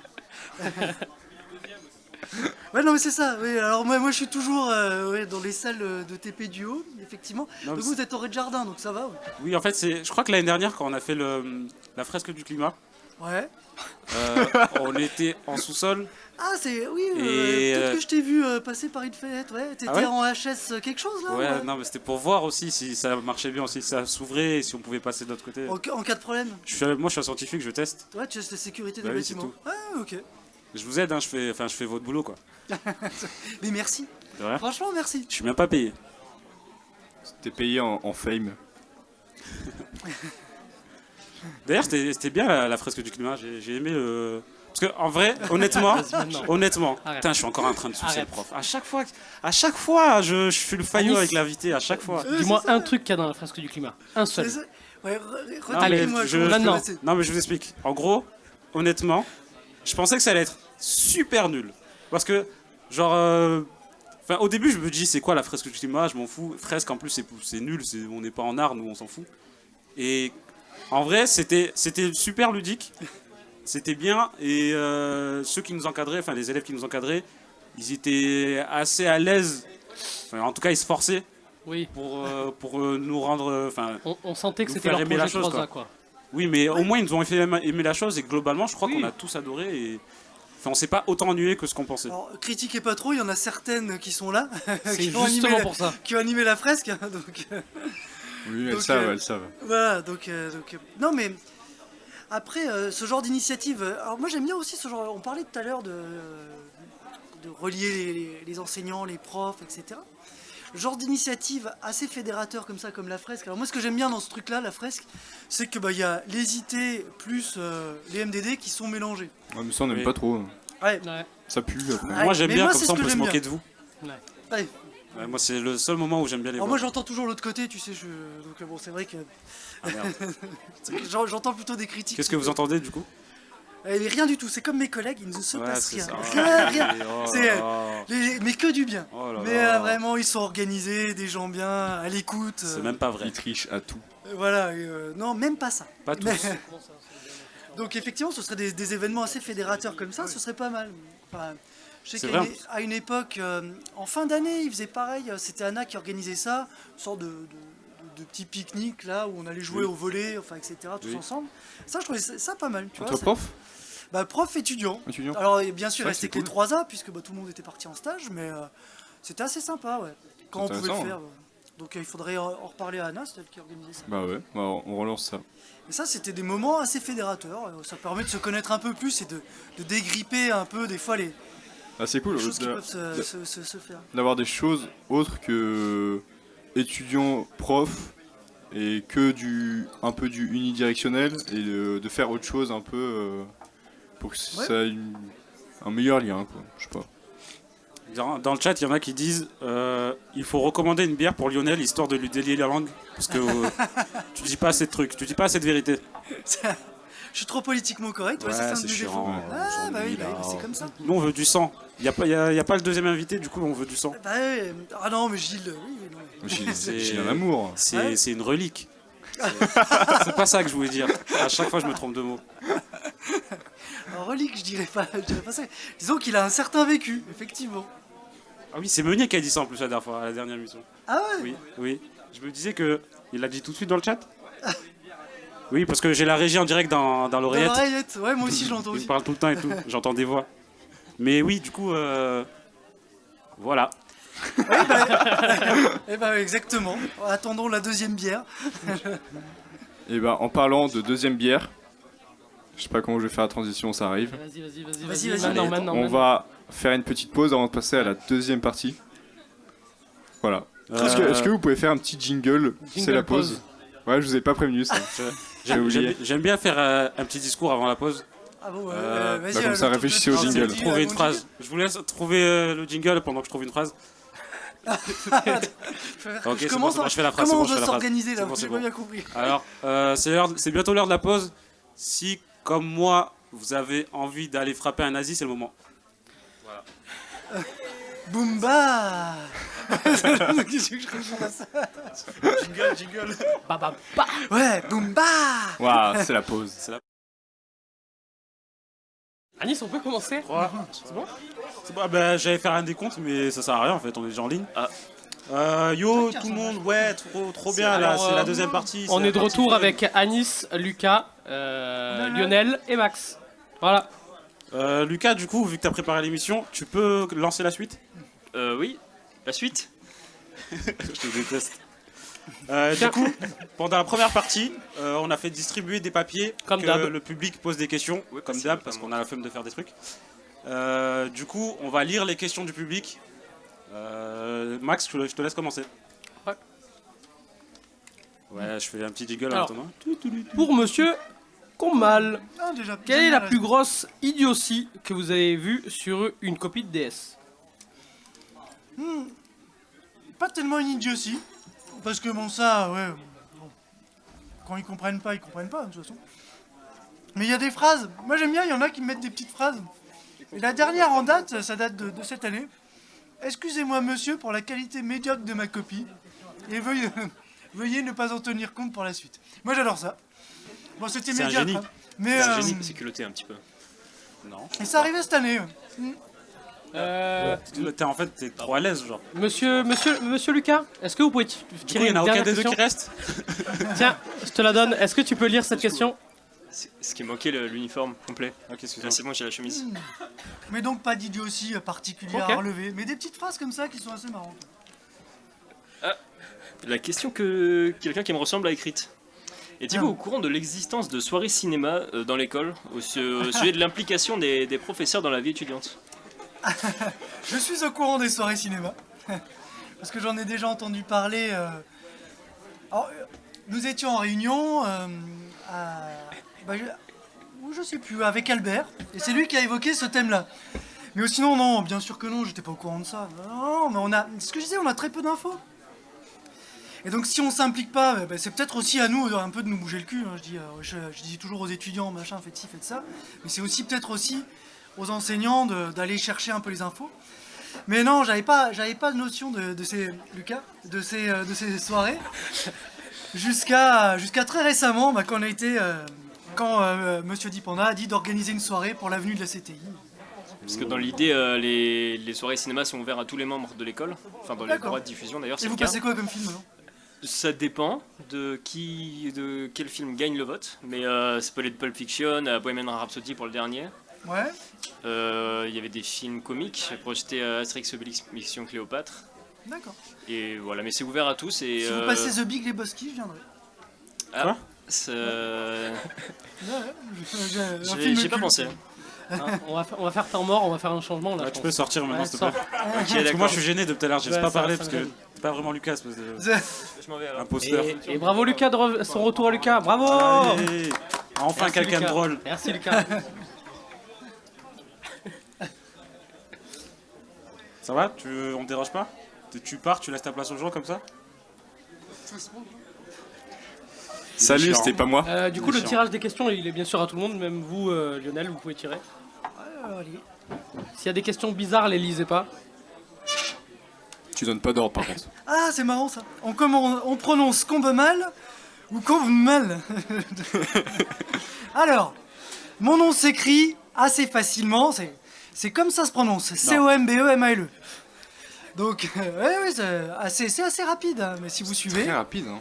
Ouais, non, mais c'est ça. Oui, alors moi je suis toujours dans les salles de TP du haut, effectivement. Non, Donc mais vous êtes au rez-de-jardin, donc ça va. Ouais. Oui, en fait, je crois que l'année dernière, quand on a fait la fresque du climat, Ouais. on était en sous-sol. Ah, c'est. Oui, Et, peut-être que je t'ai vu passer par une fenêtre, ouais. T'étais Ah ouais en HS quelque chose là Ouais, ouais. non, mais c'était pour voir aussi si ça marchait bien, si ça s'ouvrait et si on pouvait passer de l'autre côté. En cas de problème. Moi, je suis un scientifique, je teste. Ouais, tu as la sécurité des Bah oui, c'est bâtiments. Ouais, ok. Je vous aide, hein, je fais votre boulot, quoi. Mais merci. De rien. Franchement, merci. Je suis même pas payé. T'es payé en fame. D'ailleurs, c'était bien la fresque du climat. J'ai aimé le. Parce que en vrai, honnêtement, Arrête. putain, je suis encore en train de soucier le Arrête. prof. À chaque fois, je fais le faillot Nice. avec l'invité. À chaque fois. Dis-moi c'est ça. un truc qu'il y a dans la fresque du climat. Un seul. C'est ça. Ouais, Non, mais redis-moi. je- maintenant. Non, mais je vous explique. En gros, honnêtement, je pensais que ça allait être super nul. Parce que, genre. Enfin, au début, je me dis, c'est quoi la fresque du climat? Je m'en fous. Fresque, en plus, c'est nul. On n'est pas en art, nous, on s'en fout. Et en vrai, c'était super ludique. C'était bien. Et ceux qui nous encadraient, enfin, les élèves qui nous encadraient, ils étaient assez à l'aise. Enfin, en tout cas, ils se forçaient Oui. pour nous rendre. Enfin, On sentait que Nous c'était faire leur aimer la projet chose, 3A, quoi. oui, mais au moins, ils nous ont fait aimer la chose. Et globalement, je crois Oui. qu'on a tous adoré. Et enfin, on s'est pas autant ennuyé que ce qu'on pensait. Alors, critiquez pas trop, il y en a certaines qui sont là. C'est qui ont animé justement la- pour ça. Qui ont animé la fresque. Donc, Oui, elles Donc, savent, elles savent. voilà, non, mais. Après, ce genre d'initiative. Alors, moi, j'aime bien aussi ce genre. On parlait tout à l'heure de relier les enseignants, les profs, etc. Le genre d'initiative assez fédérateur comme ça, comme la fresque. Alors, moi, ce que j'aime bien dans ce truc-là, la fresque, c'est que y a les IT plus les MDD qui sont mélangés. Ouais, mais ça, on n'aime Oui. pas trop. Ouais, Ouais. Ça pue après. Ouais, Moi, j'aime mais bien, moi, comme c'est ça, on ce que peut se j'aime moquer bien. de vous. allez, Ouais, moi, c'est le seul moment où j'aime bien les Alors voir. moi j'entends toujours l'autre côté, tu sais, donc bon c'est vrai que Ah, merde. j'entends plutôt des critiques. Qu'est-ce que vous entendez du coup? Rien du tout, c'est comme mes collègues, il ne se Ouais, passe c'est rien. ça. Rien. Oh C'est, là là. Mais que du bien. Oh là Mais là. vraiment, ils sont organisés, des gens bien, à l'écoute. C'est même pas vrai. Il triche à tout. Voilà, non, même pas ça. Pas tous. Mais- Donc effectivement, ce serait des événements assez fédérateurs comme ça, ce serait pas mal. Enfin, je sais C'est qu'à vrai. à une époque, en fin d'année, ils faisaient pareil. C'était Anna qui organisait ça, une sorte de petit pique-nique là où on allait jouer Oui. au volley, enfin etc. tous Oui. ensemble. Ça, je trouvais ça pas mal. Tu vois, Entre ça- profs, Bah, prof étudiant. étudiants. Alors bien sûr, il Ouais, restait c'est que les cool. 3 A puisque tout le monde était parti en stage, mais c'était assez sympa, ouais. Quand on pouvait le Intéressant, faire. Donc il faudrait en reparler à Anna, c'est elle qui organisait ça. Bah ouais, bah, on relance ça. Et ça, c'était des moments assez fédérateurs. Ça permet de se connaître un peu plus et de dégripper un peu des fois les Ah, c'est cool choses qui de- peuvent se faire. d'avoir des choses autres que étudiants, profs, et que un peu du unidirectionnel, et de faire autre chose un peu pour que Ouais. ça ait un meilleur lien, quoi. Je sais pas. Dans le chat, il y en a qui disent il faut recommander une bière pour Lionel histoire de lui délier la langue parce que tu dis pas assez de trucs, tu dis pas assez de vérité. Je suis trop politiquement correct, ouais, ça c'est un de c'est mes défauts. chiant. Ah j'en bah oui, oublie, bah oui, là. mais c'est comme ça. Nous on veut du sang. Il y a pas le deuxième invité, du coup on veut du sang. Bah ouais, ah non, mais Gilles, oui, oui, non. J'ai un amour. C'est Ouais. c'est une relique. C'est pas ça que je voulais dire. À chaque fois je me trompe de mots. En relique, je dirais pas ça. Disons qu'il a un certain vécu, effectivement. Ah oui, c'est Meunier qui a dit ça en plus la dernière fois, à la dernière émission. Ah ouais. Oui, oui. Je me disais que il l'a dit tout de suite dans le chat. Oui, parce que j'ai la régie en direct dans Dans l'oreillette. l'oreillette, ouais, moi aussi je l'entends Il me aussi. parle tout le temps et tout. J'entends des voix. Mais oui, du coup, voilà. Eh bah exactement. Attendons la deuxième bière. Et bah, en parlant de deuxième bière, je sais pas comment je vais faire la transition, ça arrive. Vas-y, vas-y. Maintenant, Allez, maintenant. On va faire une petite pause avant de passer à la deuxième partie. Voilà. Est-ce que vous pouvez faire un petit jingle, c'est Jingle la pause. Ouais, je vous ai pas prévenu ça. J'ai oublié. J'aime bien faire un petit discours avant la pause. Ah bon, ouais, vas-y. bah comme ça, réfléchissez au alors, jingle. dis, Trouver une mon phrase. Je vous laisse trouver le jingle pendant que je trouve une phrase. jingle. Ok, Je c'est commence. bon, je fais la phrase. Comment c'est bon, je on fais doit la phrase. s'organiser C'est là bon, J'ai c'est pas bon. bien compris. Alors, c'est bientôt l'heure de la pause. Si, comme moi, vous avez envie d'aller frapper un nazi, c'est le moment. Boomba. Qu'est-ce que je réponds à ça? Jingle. Bah, bah, bah. Ouais, Boomba. Waouh, c'est la pause. Anis, on peut commencer? C'est bon. Bah, j'allais faire un décompte, mais ça sert à rien en fait, on est déjà en ligne. Yo, tout le monde, ouais, trop bien, là, Alors, c'est la deuxième partie. On c'est est de la partie retour fun. avec Anis, Lucas, Lionel et Max. Voilà. Lucas, du coup, vu que t'as préparé l'émission, tu peux lancer la suite? Oui, la suite. Je te déteste. Du coup, pendant la première partie, on a fait distribuer des papiers Comme que d'hab. le public pose des questions, Ouais, comme c'est d'hab, parce notamment. qu'on a la flemme de faire des trucs. Du coup, on va lire les questions du public. Max, je te laisse commencer. Ouais. Ouais, je fais un petit jiggle en Alors, attendant. Pour monsieur Combal, Ah, déjà. quelle est j'aime la bien, plus grosse idiotie que vous avez vue sur une copie de DS? Pas tellement une idiotie. Parce que bon, ça, ouais. Bon. Quand ils comprennent pas, de toute façon. Mais il y a des phrases. Moi j'aime bien, il y en a qui mettent des petites phrases. Et la dernière en date, ça date de cette année. Excusez-moi monsieur pour la qualité médiocre de ma copie. Et veuillez ne pas en tenir compte pour la suite. Moi j'adore ça. Bon, c'était C'est un médiocre. génie. Hein. Mais C'est un génie, c'est culotté un petit peu. Non. et ça arrivait cette année. T'es trop à l'aise, genre. Monsieur Lucas, est-ce que vous pouvez Du coup, tirer il n'y une en a aucun dernière des deux qui question? reste? Tiens, je te la donne. Est-ce que tu peux lire cette question? Ce qui manquait, l'uniforme complet. Ok, Là, excuse-moi. c'est bon, j'ai la chemise. Mais donc pas d'idiotie particulière Ok. à relever. Mais des petites phrases comme ça qui sont assez marrantes. La question que quelqu'un qui me ressemble a écrite. Êtes-vous au courant de l'existence de soirées cinéma dans l'école au sujet de l'implication des professeurs dans la vie étudiante? Je suis au courant des soirées cinéma. Parce que j'en ai déjà entendu parler. Alors, nous étions en réunion bah, je sais plus, avec Albert. Et c'est lui qui a évoqué ce thème-là. Mais sinon, non, bien sûr que non, j'étais pas au courant de ça. Non, mais ce que je disais, on a très peu d'infos. Et donc si on s'implique pas, c'est peut-être aussi à nous un peu de nous bouger le cul. Hein. Je dis toujours aux étudiants, machin, faites ci, faites ça. Mais c'est aussi peut-être aussi aux enseignants d'aller chercher un peu les infos. Mais non, j'avais pas de notion de ces Lucas, de ces soirées, jusqu'à très récemment, quand on a été, Monsieur Dipanda a dit d'organiser une soirée pour l'avenue de la CTI. Parce que dans l'idée, les soirées cinéma sont ouvertes à tous les membres de l'école, enfin dans les D'accord. droits de diffusion d'ailleurs, Et c'est vous le cas. passez quoi comme film alors? Ça dépend de quel film gagne le vote, mais ça peut aller de Pulp Fiction à Bohemian Rhapsody pour le dernier. Ouais. Il y avait des films comiques, projetés à Astérix Obélix Mission Cléopâtre, D'accord. et voilà, mais c'est ouvert à tous. Et, Si vous passez The Big Lebowski, je viendrai. ah, j'ai pas pensé. Hein, on va faire temps mort, on va faire un changement là. Ah, je tu pense. peux sortir maintenant, Ouais, s'il te plaît. sors. Parce que moi, je suis gêné de tout à l'heure, je Ouais, n'ose pas ça- parler ça parce me que gêne. c'est pas vraiment Lucas, espèce de Je m'en vais alors. imposteur. Et bravo Lucas, son retour à Lucas, bravo. Allez, enfin Merci, quelqu'un de Lucas. drôle. Merci Lucas. Ça va? On te dérange pas? Tu pars, tu laisses ta place aux gens comme ça? Salut, chiant. c'était pas moi. Du coup, le Chiant. tirage des questions, il est bien sûr à tout le monde, même vous, Lionel, vous pouvez tirer. Allez. S'il y a des questions bizarres, les lisez pas. Tu donnes pas d'ordre par contre. Ah, c'est marrant ça. On prononce combe mal ou combe mal. Alors, mon nom s'écrit assez facilement. C'est comme ça se prononce. C-O-M-B-E-M-A-L-E. Donc, ouais, c'est assez rapide, hein, mais si vous suivez. Très rapide, hein.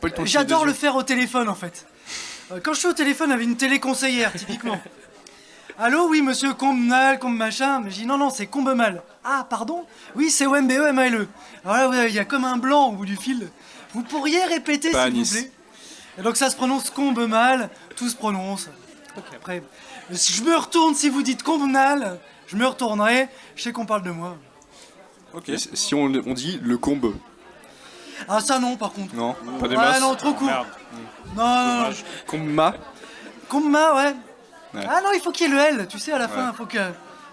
Pas le temps de J'adore cligner le des faire au téléphone en fait. Quand je suis au téléphone avec une téléconseillère, typiquement. Allô, oui, monsieur Combe-mal, Combe machin. Mais je dis non, c'est Combe-mal. Ah, pardon? Oui, c'est O-M-B-E-M-A-L-E. Alors là, il y a comme un blanc au bout du fil. Vous pourriez répéter, Pas à s'il vous Nice. plaît? Et donc ça se prononce Combe-mal, tout se prononce. Après, je me retourne si vous dites Combe-mal, je me retournerai, je sais qu'on parle de moi. Ok. yeux. Si on dit le combe, Ah, ça non, par contre. non, pas des Ouais, masses. non, trop court. Merde. Non, Comba, Combe-ma, ouais. Ouais. Ah non, il faut qu'il y ait le L, tu sais, à la fin, il faut que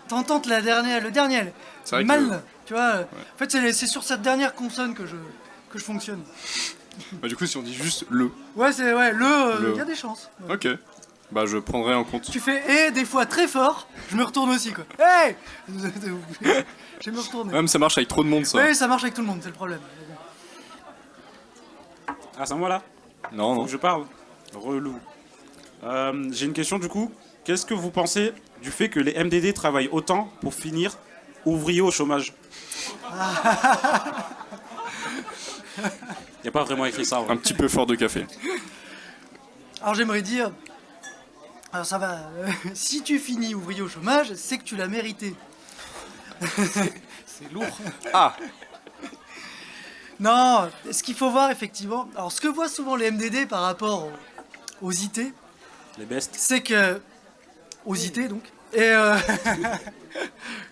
t'ententes le dernier L. C'est vrai que Mal, tu vois. En fait, c'est sur cette dernière consonne que je fonctionne. bah, du coup, si on dit juste le, Ouais, il Le. y a des chances. Ouais. ok, bah je prendrai en compte. Tu fais et des fois très fort, je me retourne aussi, quoi. Hey je vais me retourner. Même ça marche avec trop de monde, ça. Oui, ça marche avec tout le monde, c'est le problème. Ah, c'est à moi là? Non, Faut non. que je parle? Relou. J'ai une question du coup. Qu'est-ce que vous pensez du fait que les MDD travaillent autant pour finir ouvriers au chômage? Y a pas vraiment écrit ça. Un petit peu fort de café. Alors j'aimerais dire, alors ça va, si tu finis ouvrier au chômage, c'est que tu l'as mérité. C'est lourd. Ah, Non, ce qu'il faut voir effectivement, alors ce que voient souvent les MDD par rapport aux IT, Les bestes. c'est que, aux IT donc, et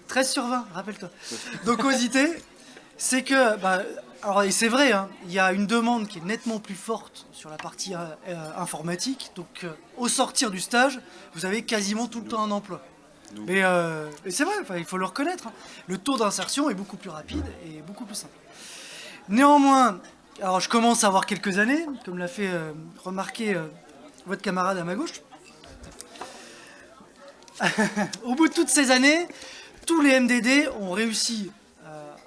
13 sur 20, rappelle-toi. Donc aux IT, c'est que, alors et c'est vrai, hein, il y a une demande qui est nettement plus forte sur la partie informatique, donc au sortir du stage, vous avez quasiment tout le temps un emploi. Mais c'est vrai, il faut le reconnaître, hein. Le taux d'insertion est beaucoup plus rapide et beaucoup plus simple. Néanmoins, alors je commence à avoir quelques années, comme l'a fait remarquer votre camarade à ma gauche. Au bout de toutes ces années, tous les MDD ont réussi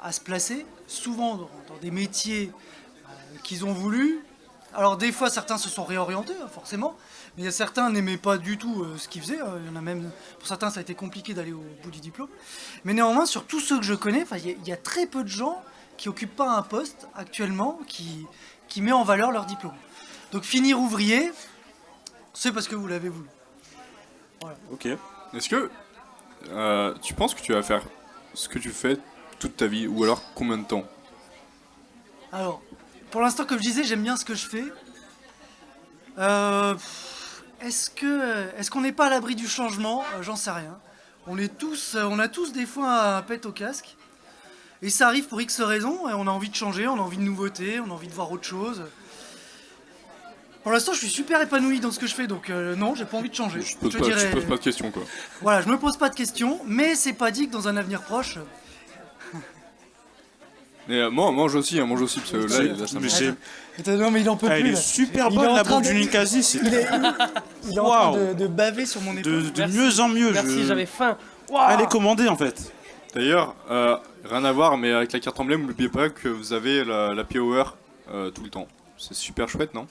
à se placer, souvent dans des métiers qu'ils ont voulu. Alors des fois, certains se sont réorientés, hein, forcément, mais certains n'aimaient pas du tout ce qu'ils faisaient. Il y en a même, pour certains, ça a été compliqué d'aller au bout du diplôme. Mais néanmoins, sur tous ceux que je connais, il y a très peu de gens qui n'occupent pas un poste actuellement qui met en valeur leur diplôme. Donc finir ouvrier, c'est parce que vous l'avez voulu. Ok. est-ce que tu penses que tu vas faire ce que tu fais toute ta vie, ou alors combien de temps? Alors, pour l'instant, comme je disais, j'aime bien ce que je fais. Est-ce qu'on n'est pas à l'abri du changement? J'en sais rien. On a tous des fois un pet au casque. Et ça arrive pour X raisons, et on a envie de changer, on a envie de nouveautés, on a envie de voir autre chose. Pour l'instant, je suis super épanoui dans ce que je fais, donc non, j'ai pas envie de changer. Tu te Je poses pas de questions, quoi. Voilà, je me pose pas de questions, mais c'est pas dit que dans un avenir proche. Mais mange aussi, parce que là ça Mais me- j'ai- Attends, non, mais il en peut Ah, elle plus. est Là. super Il est bonne en la train bouffe de- du Ninkasi, c'est Il est en train Waouh. de baver sur mon épaule. de Merci. mieux en mieux. Merci, je- j'avais faim. Elle est commandée en fait. D'ailleurs, rien à voir, mais avec la carte emblème, n'oubliez pas que vous avez la Hour tout le temps. C'est super chouette, non?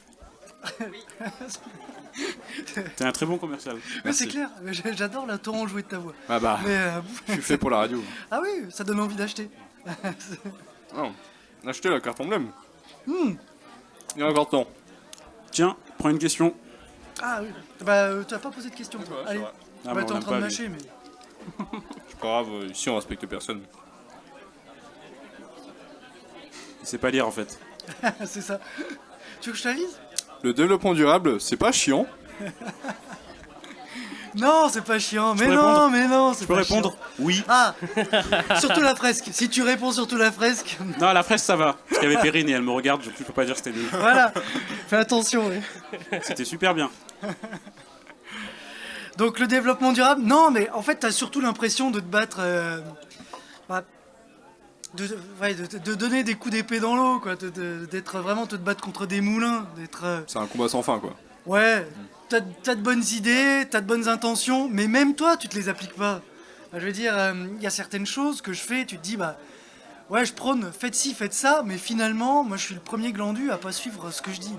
T'es un très bon commercial. Mais c'est Merci. clair, mais j'adore la torrent jouée de ta voix. Ah bah, Mais je suis fait pour la radio. ah oui, ça donne envie d'acheter. Non, achetez la carte emblème. Hmm. Il y a encore temps. Tiens, prends une question. Ah oui. Bah tu as pas posé de questions. Toi. Allez. Ah, Bah mais t'es on en n'a train de pas mâcher, mais C'est pas grave, ici on respecte personne. Il sait pas lire en fait. c'est ça. Tu veux que je te la lise? Le développement durable, c'est pas chiant. Non, c'est pas chiant. Mais peux non, répondre mais non, c'est Je peux pas répondre chiant. oui. Ah, surtout la fresque. Si tu réponds surtout la fresque, Non, la fraise ça va. Parce qu'il y avait Perrine et elle me regarde, je peux pas dire que c'était nul. voilà. Fais attention. Oui. C'était super bien. Donc le développement durable, non, mais en fait, t'as surtout l'impression de te battre, bah, de donner des coups d'épée dans l'eau, quoi, d'être vraiment te battre contre des moulins, d'être, C'est un combat sans fin, quoi. ouais, t'as de bonnes idées, t'as de bonnes intentions, mais même toi, tu te les appliques pas. Bah, je veux dire, il y a certaines choses que je fais, tu te dis, bah, ouais, je prône, faites ci, faites ça, mais finalement, moi, je suis le premier glandu à pas suivre ce que je dis.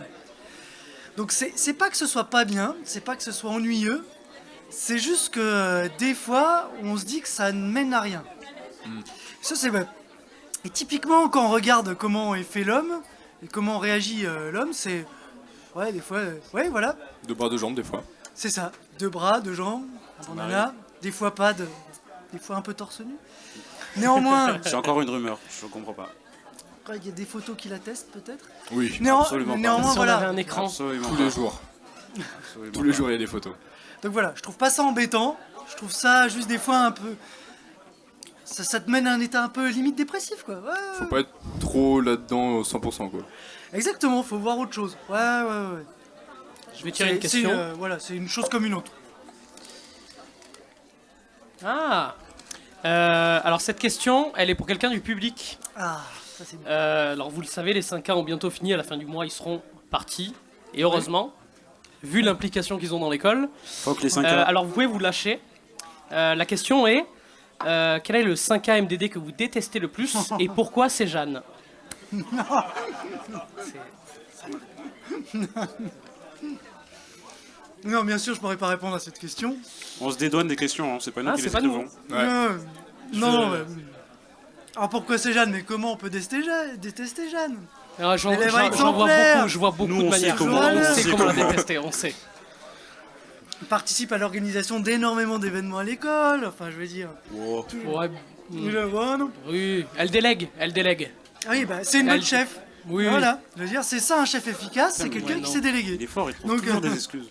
Donc c'est pas que ce soit pas bien, c'est pas que ce soit ennuyeux. C'est juste que des fois, on se dit que ça ne mène à rien. Ça, c'est vrai. Et typiquement, quand on regarde comment est fait l'homme, et comment réagit l'homme, c'est... Ouais, des fois... ouais, voilà, 2 bras, 2 jambes, des fois. c'est ça. 2 bras, 2 jambes, un banana, des fois pas de... Des fois un peu torse nu. Néanmoins, C'est encore une rumeur, je comprends pas. il y a des photos qui l'attestent, peut-être. Oui, Absolument pas. Néanmoins, Si on avait voilà. un écran. Absolument tous pas. les jours. Absolument Tous les pas. jours, il y a des photos. Donc voilà, je trouve pas ça embêtant. Je trouve ça juste des fois un peu... Ça te mène à un état un peu limite dépressif, quoi. Ouais, Faut pas être trop là-dedans au 100%, quoi. exactement, faut voir autre chose. Ouais. Je vais tirer une question. Voilà, c'est une chose comme une autre. Ah alors cette question, elle est pour quelqu'un du public. Ah, ça c'est bien. Alors vous le savez, les 5K ont bientôt fini, à la fin du mois ils seront partis. Et heureusement, vu l'implication qu'ils ont dans l'école. Faut que les 5 Alors vous pouvez vous lâcher. La question est, quel est le 5K MDD que vous détestez le plus et pourquoi c'est Jeanne? Non, bien sûr, je pourrais pas répondre à cette question. On se dédouane des questions, hein. C'est pas nous Ah, qui c'est les pas nous. écrivons. Ouais. Non. Alors pourquoi c'est Jeanne? Mais comment on peut détester Jeanne? Alors, J'en Élève vois exemplaire. beaucoup, je vois beaucoup Nous, de on sait manières. comment, on on sait sait comment la comment. détester, on sait. Elle participe à l'organisation d'énormément d'événements à l'école. Enfin, je veux dire. Wow. Ouais, Ouais, non. oui, elle délègue, elle délègue. Ah oui, bah c'est notre Elle- chef. Oui, Voilà. Je veux dire, c'est ça un chef efficace, c'est quelqu'un ouais, qui non. sait déléguer. Il est fort, il trouve Donc, toujours des excuses.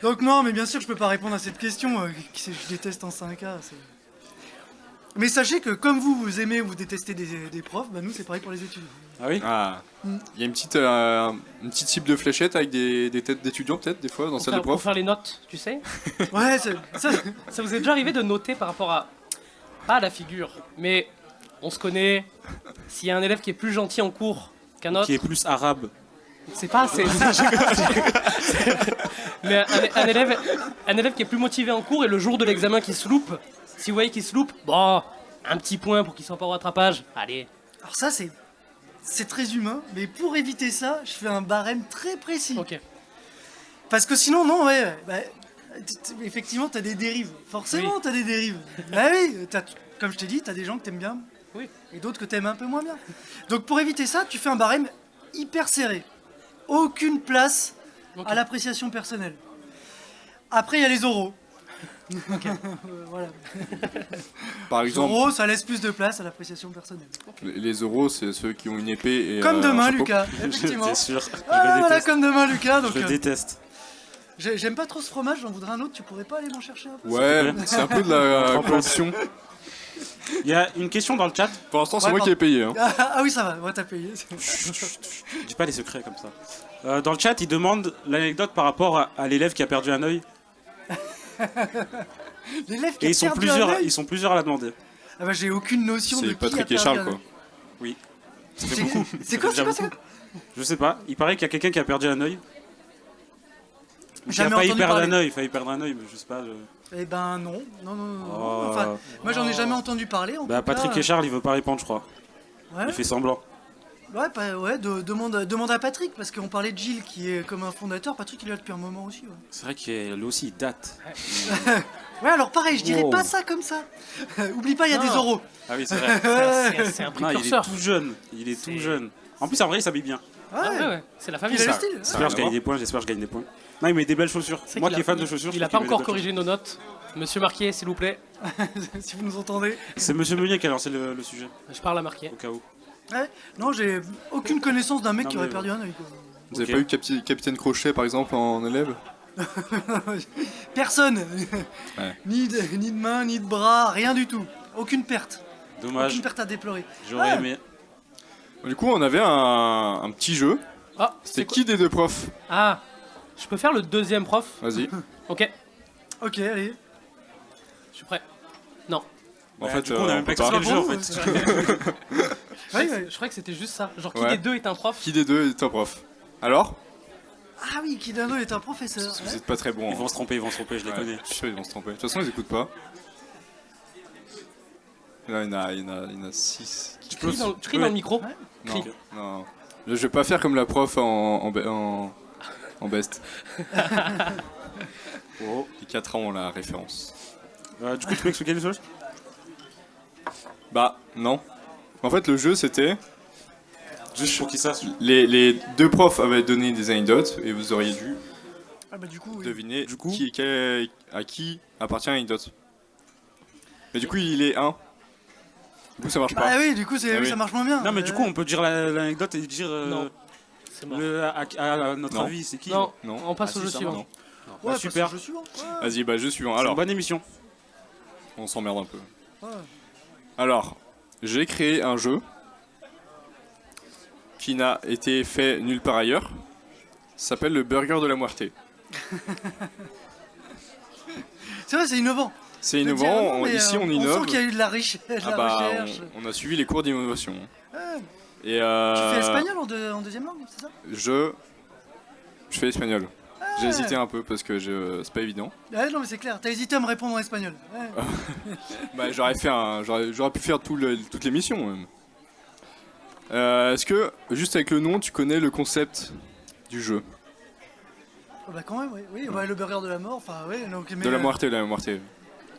Donc non, mais bien sûr, je peux pas répondre à cette question. Qui je déteste en 5K. Mais sachez que comme vous aimez ou vous détestez des profs, bah nous c'est pareil pour les étudiants. Ah oui Ah, Mm. il y a une petite cible de fléchettes avec des têtes d'étudiants, peut-être, des fois, dans salle de pour prof. faire les notes, tu sais. Ouais, ça, Ça vous est déjà arrivé de noter par rapport à... Pas à la figure, mais on se connaît. S'il y a un élève qui est plus gentil en cours qu'un autre, Qui est plus arabe. c'est pas... Mais un élève qui est plus motivé en cours et le jour de l'examen qui se loupe, si vous voyez qu'il se loupe, bon, un petit point pour qu'il soit pas au rattrapage. Allez. alors ça c'est très humain, mais pour éviter ça, je fais un barème très précis. Ok. Parce que sinon, non, ouais, bah, effectivement, t'as des dérives. Forcément, Oui. t'as des dérives. Bah oui, comme je t'ai dit, t'as des gens que t'aimes bien. Oui. Et d'autres que t'aimes un peu moins bien. Donc pour éviter ça, tu fais un barème hyper serré. Aucune place Ok. à l'appréciation personnelle. Après, il y a les oraux. Voilà. Par Les exemple, oraux, ça laisse plus de place à l'appréciation personnelle. les euros, c'est ceux qui ont une épée et Comme un demain, chapeau. Lucas, effectivement. J'étais sûr. Je Ah, le voilà, déteste. comme demain, Lucas. Donc, Je le déteste. j'aime pas trop ce fromage, j'en voudrais un autre, tu pourrais pas aller m'en chercher un peu Ouais, c'est un peu de la Trempe. corruption. Il y a une question dans le chat. Pour l'instant, c'est Ouais, moi qui ai payé. Hein. Ah oui, ça va, ouais, t'as payé. Dis pas les secrets comme ça. Dans le chat, ils demandent l'anecdote par rapport à l'élève qui a perdu un œil. L'élève qui Et a ils sont perdu un plusieurs, œil. ils sont plusieurs à la demander. Ah bah j'ai aucune notion de C'est qui Patrick a et perdu Charles, un quoi. œil. Oui. Ça C'est fait beaucoup. c'est quoi, Ça c'est fait quoi ça? déjà Je sais pas. Il paraît qu'il y a quelqu'un qui a perdu un œil. Qui a Jamais failli entendu perdre parler. un œil. Failli perdre un œil, mais je sais pas. Eh ben non, non, non, non. Oh. Enfin, moi j'en ai jamais entendu parler. En Bah tout cas, Patrick et Charles, il veut pas répondre, je crois. Ouais, Il fait semblant. ouais, demande à Patrick parce qu'on parlait de Gilles qui est comme un fondateur. Patrick il est là depuis un moment aussi. Ouais, C'est vrai qu'il aussi il date. ouais alors pareil, je dirais Wow. pas ça comme ça. Oublie pas, il y a des Non. oraux. Ah oui, c'est vrai. C'est un Non, il est précurseur. tout jeune. Il est tout jeune. En plus, en vrai, il s'habille bien. Ouais, Ah ouais, ouais, c'est la famille. Il a le ça. style. J'espère que je gagne des points. J'espère que je gagne des points. Non, il met des belles chaussures. C'est Moi qu'il qui a- est fan de chaussures, je Il a trouve pas qu'il met des encore belles corrigé nos notes. Monsieur Marquier, s'il vous plaît. si vous nous entendez. chaussures. C'est Monsieur Meunier qui a lancé le sujet, Je parle à Marquier. au cas où. Ouais, non, j'ai aucune connaissance d'un mec Non, qui aurait mais- perdu un œil. Quoi. Vous avez Ok. pas eu Capitaine Crochet, par exemple, en élève? Personne. Ouais. ni de main, ni de bras, rien du tout. Aucune perte. Dommage. Aucune perte à déplorer. J'aurais Ouais. aimé. Du coup, on avait un petit jeu. Ah, C'était c'est quoi qui des deux profs? Ah, je peux faire le deuxième prof? Vas-y. Ok, Ok, allez. je suis prêt. Non. En Ouais, fait, du coup, on a même pas peut expliqué pas. le jeu en fait. Je croyais que c'était juste ça. Genre, qui Ouais. des deux est un prof? Qui des deux est un prof? Alors? Ah oui, qui d'un autre est un professeur. Vous Ouais. êtes pas très bon. Ils vont se tromper, je les Ouais, connais. je suis sûr, ils vont se tromper. De toute façon, ils écoutent pas. Là, il y en a 6. Tu cries dans le micro? Non, Crie. non. Je vais pas faire comme la prof en best. Oh. Les 4 ans ont la référence. Du coup, tu peux expliquer le jeu? Bah, non. En fait, le jeu, c'était... Juste pour qu'ils sachent. Les deux profs avaient donné des anecdotes et vous auriez dû Ah bah du coup, oui. deviner Du coup à qui appartient l'anecdote. Mais du coup, il est 1. Du coup, ça marche Bah pas. oui, du coup, Ah oui. ça marche moins bien. Non, mais du coup, on peut dire l'anecdote et dire. Non. C'est mort. À notre Non. avis, c'est qui? Non, Non. on passe Ah, au si, jeu ça suivant. va. Non. Ouais, Bah, super. Je suis bon. Vas-y, bah, jeu suivant. C'est une Alors, bonne émission. on s'emmerde un peu. Ouais. Alors, j'ai créé un jeu qui n'a été fait nulle part ailleurs. Ça s'appelle le Burger de la Muerte. C'est vrai, c'est innovant. C'est De dire, innovant, non, mais, ici on On innove. sent qu'il y a eu de la, de Ah la bah, recherche. on a suivi les cours d'innovation. Ouais. Et Tu fais espagnol en deuxième langue, c'est ça? Je fais espagnol. J'ai Ouais. hésité un peu parce que c'est pas évident. Ouais, non, mais c'est clair. T'as hésité à me répondre en espagnol. Ouais. Bah, j'aurais pu faire toute l'émission même. Est-ce que, juste avec le nom, tu connais le concept du jeu? Oh, bah quand même, oui. Oui, ouais, le burger de la mort. Enfin, oui. Donc, mais, De la Muerte, la Muerte.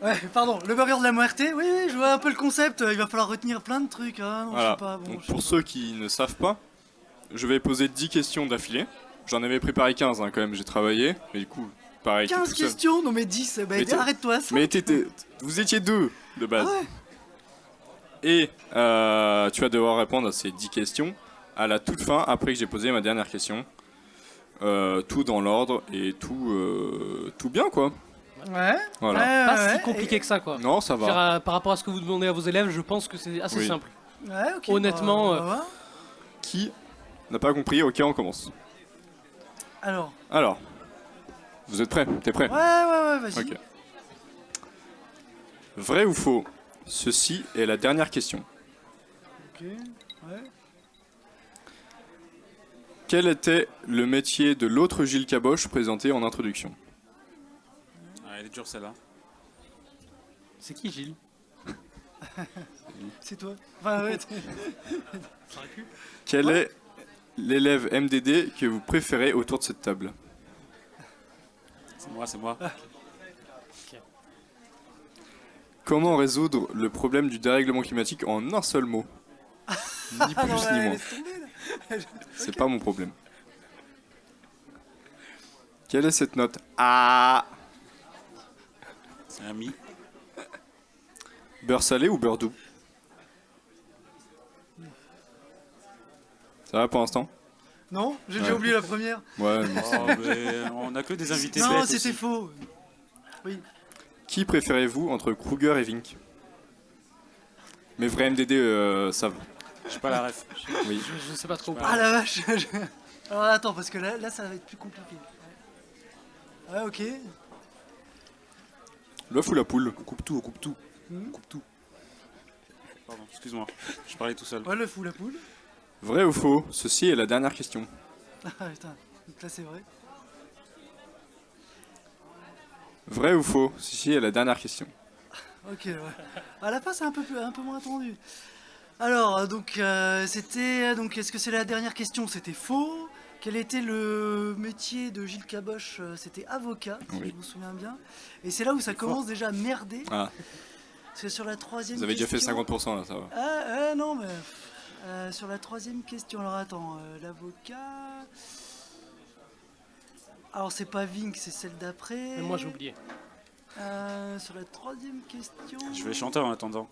Ouais, pardon. Le burger de la muerte. Oui, oui, je vois un peu le concept. Il va falloir retenir plein de trucs. Hein. Non, je Voilà. sais pas. Bon, Donc je sais pour pas. ceux qui ne savent pas, je vais poser 10 questions d'affilée. J'en avais préparé 15 hein, quand même, j'ai travaillé. Mais du coup, pareil, j'étais 15 tout seul. questions, non mais 10. Bah, Mais t'es- arrête-toi. Ça. Mais vous étiez deux de Ah base. ouais. Et tu vas devoir répondre à ces 10 questions à la toute fin, après que j'ai posé ma dernière question. Tout dans l'ordre et tout bien quoi. Ouais. Voilà. Ouais, Pas ouais, si compliqué que ça, quoi. Non, ça Je veux dire, va. par rapport à ce que vous demandez à vos élèves, je pense que c'est assez Oui. simple. Ouais, ok. Honnêtement, bah, on va voir. Qui n'a pas compris? Ok, on commence. Alors. Alors, vous êtes prêts? T'es prêt? Ouais, vas-y. Ok. Vrai ou faux? Ceci est la dernière question. Ok. Ouais. Quel était le métier de l'autre Gilles Caboche présenté en introduction? Ah, elle est dure celle-là. C'est qui, Gilles? C'est toi. Enfin, ouais. Quel est l'élève MDD que vous préférez autour de cette table? C'est moi, c'est moi. Comment résoudre le problème du dérèglement climatique en un seul mot? Ni Ah non, plus ouais, ni moins. laisse tomber, là. C'est pas mon problème. Quelle est cette note? Ah! C'est un mi. Beurre salé ou beurre doux? Ça va pour l'instant? Non, j'ai Ouais. déjà oublié la première. Ouais. non. Oh, mais on a que des invités Non, bêtes c'était aussi. faux. Qui préférez-vous entre Kruger et Vink? Mais vrai MDD, ça va. J'ai pas la ref. Oui. Je sais pas trop. Ah la vache. Alors attends, parce que là ça va être plus compliqué. Ouais, ok. L'œuf ou la poule? On coupe tout, on coupe tout. On coupe tout. Pardon, excuse-moi. Je parlais tout seul. Ouais, le fou, la poule. Vrai ou faux? Ceci est la dernière question. Ah putain, donc là c'est vrai. Vrai ou faux? Ceci est la dernière question. Ok, ouais. À la fin, c'est un peu moins tendu. Alors, donc, c'était. Donc, est-ce que c'est la dernière question? C'était faux. Quel était le métier de Gilles Caboche? C'était avocat, si Oui. je me souviens bien. Et c'est là où ça commence déjà à merder. Ah, Parce que sur la troisième vous avez déjà fait question- 50% là, ça va. Ah, non, mais. Sur la troisième question, alors attends, l'avocat. Alors, c'est pas Vink, c'est celle d'après. Mais moi j'ai oublié. Sur la troisième question. Je vais chanter en attendant.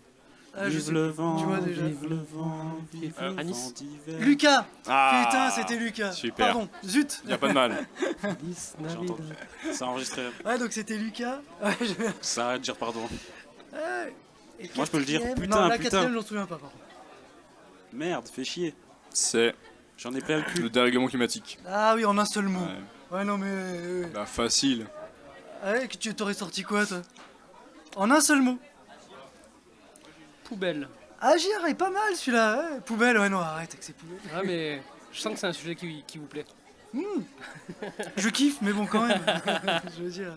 Ah, je Vive sais- le vent, tu vois déjà. vive le vent, vive le Anis. vent d'hiver. Lucas Ah, Putain, c'était Lucas. super. Pardon, zut. Y a pas de mal. J'ai entendu. C'est enregistré. Ouais, donc c'était Lucas. Ouais, Ça arrête de dire pardon. Et Moi, je peux le dire. quatrième- Putain, non, la putain. quatrième, j'en souviens pas, par contre. Merde, fais chier. C'est J'en ai plein le cul. le dérèglement climatique. Ah oui, en un seul mot. Ouais. Ouais, non, mais. Bah, facile. Ouais, que tu t'aurais sorti quoi, toi? En un seul mot. Poubelle. Agir est pas mal celui-là. Ouais. Poubelle, ouais, non, arrête avec ces poubelles. Ah mais je sens que c'est un sujet qui vous plaît. Je kiffe, mais bon, quand même. Je veux dire.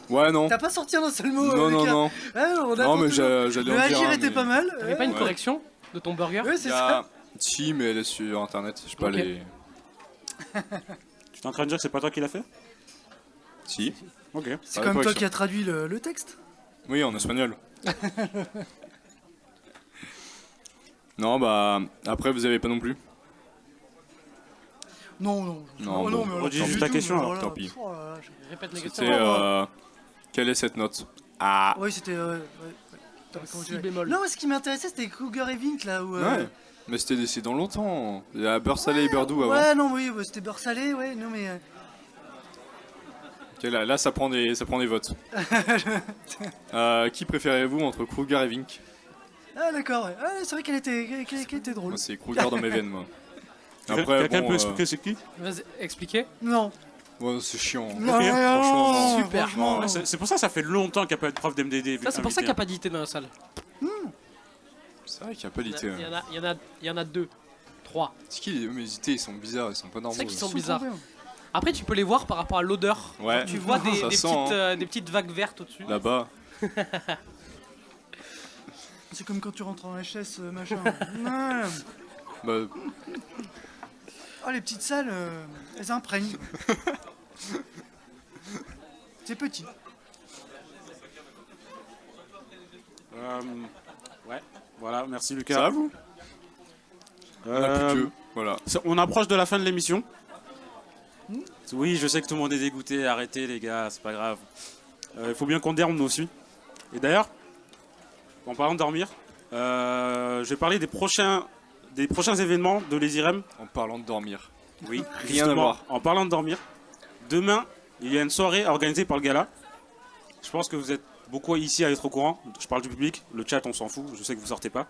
Ouais, non. T'as pas sorti en un seul mot, Non, non, Lucas. non. Ouais, on Non, attend mais toujours. j'allais Le en dire. agir hein, était mais- pas mal. T'avais pas une Ouais. correction de ton burger? Ouais, c'est Y ça. a... Si, mais elle est sur internet. Je sais pas Ok. les. Tu es en train de dire que c'est pas toi qui l'as fait? Si. Ok. C'est Ah, quand même toi correction. qui as traduit le texte. Oui, en espagnol. Non, bah. Après, vous avez pas non plus. Non, non. Non, Oh, bon. mais alors, Redis pas juste du ta tout, question, mais alors, voilà. tant pis. Oh là là, Répète les questions. C'était. Quelle est cette note? Ah. Oui, c'était. Ouais. Attends, comment tu Si veux- bémol. Non, ce qui m'intéressait, c'était Cougar et Vink, là où. Ouais. Mais c'était dans longtemps. Il y a beurre salé et beurre doux avant. Ouais, non, oui, c'était beurre salé, ouais, non, mais. Ok, là, ça prend des votes. Qui préférez-vous entre Kruger et Vink? Ah, d'accord, ouais. Ah, c'est vrai qu'elle était drôle. Moi, c'est Kruger dans mes veines, moi. Quelqu'un bon, peut expliquer c'est qui? Vas-y, expliquez. Non. ouais, c'est chiant. Non, Ok, non, franchement, non, super. franchement, Ouais, c'est pour ça que ça fait longtemps qu'il n'y a pas eu de prof d'MDD. Ça c'est pour ça qu'il n'y a pas d'idée dans la salle. C'est vrai qu'il n'y a pas Il y, d'idée. en a- il y en a- il y en a deux, trois. C'est qui les idées? Ils sont bizarres, ils sont pas normaux. C'est qu'ils là. sont bizarres. Après tu peux les voir par rapport à l'odeur. Ouais. Tu vois des, Ça des sent, petites, hein. des petites vagues vertes au-dessus. Là-bas. C'est comme quand tu rentres en HS, machin. Non. Bah, Oh, les petites salles, elles imprègnent. C'est petit. Ouais, voilà, merci ça Lucas. va vous? On a plus que. Voilà. On approche de la fin de l'émission. Oui, je sais que tout le monde est dégoûté. Arrêtez les gars, c'est pas grave. Il faut bien qu'on dorme nous aussi. Et d'ailleurs, en parlant de dormir, je vais parler des prochains événements de l'ESIREM. En parlant de dormir. Oui, Rien à justement, voir. en parlant de dormir, demain, il y a une soirée organisée par le gala. Je pense que vous êtes beaucoup ici à être au courant. Je parle du public, le chat on s'en fout, je sais que vous sortez pas.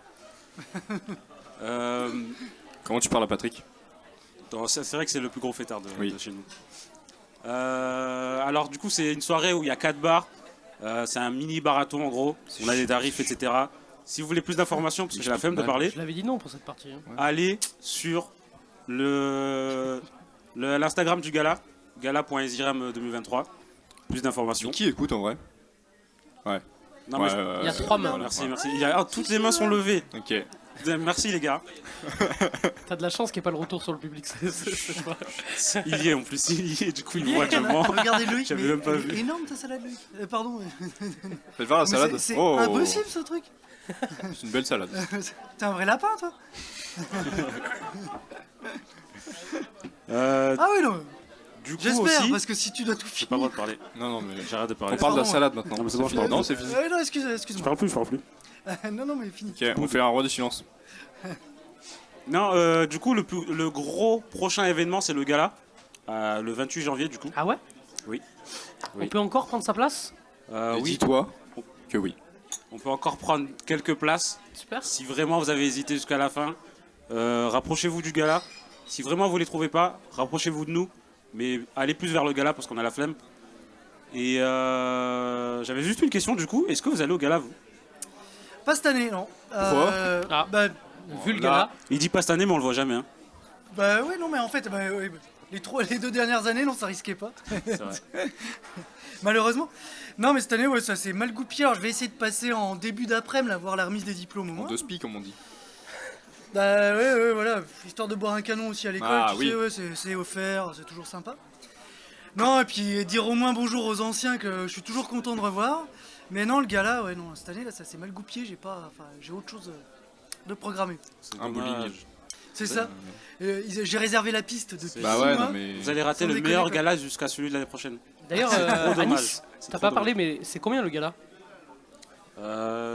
Comment tu parles à Patrick? C'est vrai que c'est le plus gros fêtard Oui. de chez nous. Alors du coup c'est une soirée où il y a 4 bars. C'est un mini barathon en gros. On a des tarifs, etc. Si vous voulez plus d'informations, parce que j'ai la flemme de parler, Je l'avais dit non pour cette partie. Hein. allez sur l'Instagram du gala, gala.esirem 2023. Plus d'informations. Qui écoute en vrai? Non, mais Il y a 3 mains. merci, merci. Toutes les mains sont levées. Ok. Merci les gars. T'as de la chance qu'il n'y ait pas le retour sur le public. cette fois. Il y est en plus, il y est. Du coup, il me voit actuellement. Regardez Loïc, J'avais mais même pas elle vu. est énorme ta salade, Loïc. Pardon. Faites voir la Mais salade. c'est Oh, impossible ce truc. c'est une belle salade. T'es un vrai lapin, toi. Euh, Ah oui, non. du coup J'espère, aussi, parce que si tu dois tout j'ai pas le droit finir. de parler. Non, non, mais. J'arrête de parler. On parle de la Pardon. salade maintenant. Non, mais c'est bon, je parle. Non, c'est fini. Non, Je excuse-moi. parle plus, je parle plus. Non, non, mais fini. Ok, on fait un roi de silence. Non, du coup, le gros prochain événement, c'est le gala. Le 28 janvier, du coup. Ah ouais Oui. On peut encore prendre sa place? Oui. Dis-toi que oui. On peut encore prendre quelques places. Super. Si vraiment vous avez hésité jusqu'à la fin, rapprochez-vous du gala. Si vraiment vous les trouvez pas, rapprochez-vous de nous. Mais allez plus vers le gala parce qu'on a la flemme. Et j'avais juste une question du coup. Est-ce que vous allez au gala vous? Pas cette année, non. Ah. Bah, Vu le gala, Il dit pas cette année mais on le voit jamais. Hein. bah ouais, non, mais en fait, les 2 dernières années, non, ça risquait pas. C'est vrai. Malheureusement. Non, mais cette année, ouais, ça s'est mal goupillé. Alors, je vais essayer de passer en début d'après-midi, là, voir la remise des diplômes au En moins. 2 spi, comme on dit. Bah ouais, voilà. Histoire de boire un canon aussi à l'école, Ah, tu oui. sais, ouais, c'est offert, c'est toujours sympa. Non, et puis dire au moins bonjour aux anciens que je suis toujours content de revoir. Mais non, le gala, ouais, non, cette année, là, ça s'est mal goupillé. J'ai autre chose de programmer. C'est Un dommage. bowling. C'est ça. J'ai réservé la piste depuis Bah 6 ouais, mois. non mais. Vous allez rater Sans le déconner, meilleur quoi. gala jusqu'à celui de l'année prochaine. d'ailleurs, trop dommage. Anis, C'est t'as trop pas parlé, mais c'est combien le gala?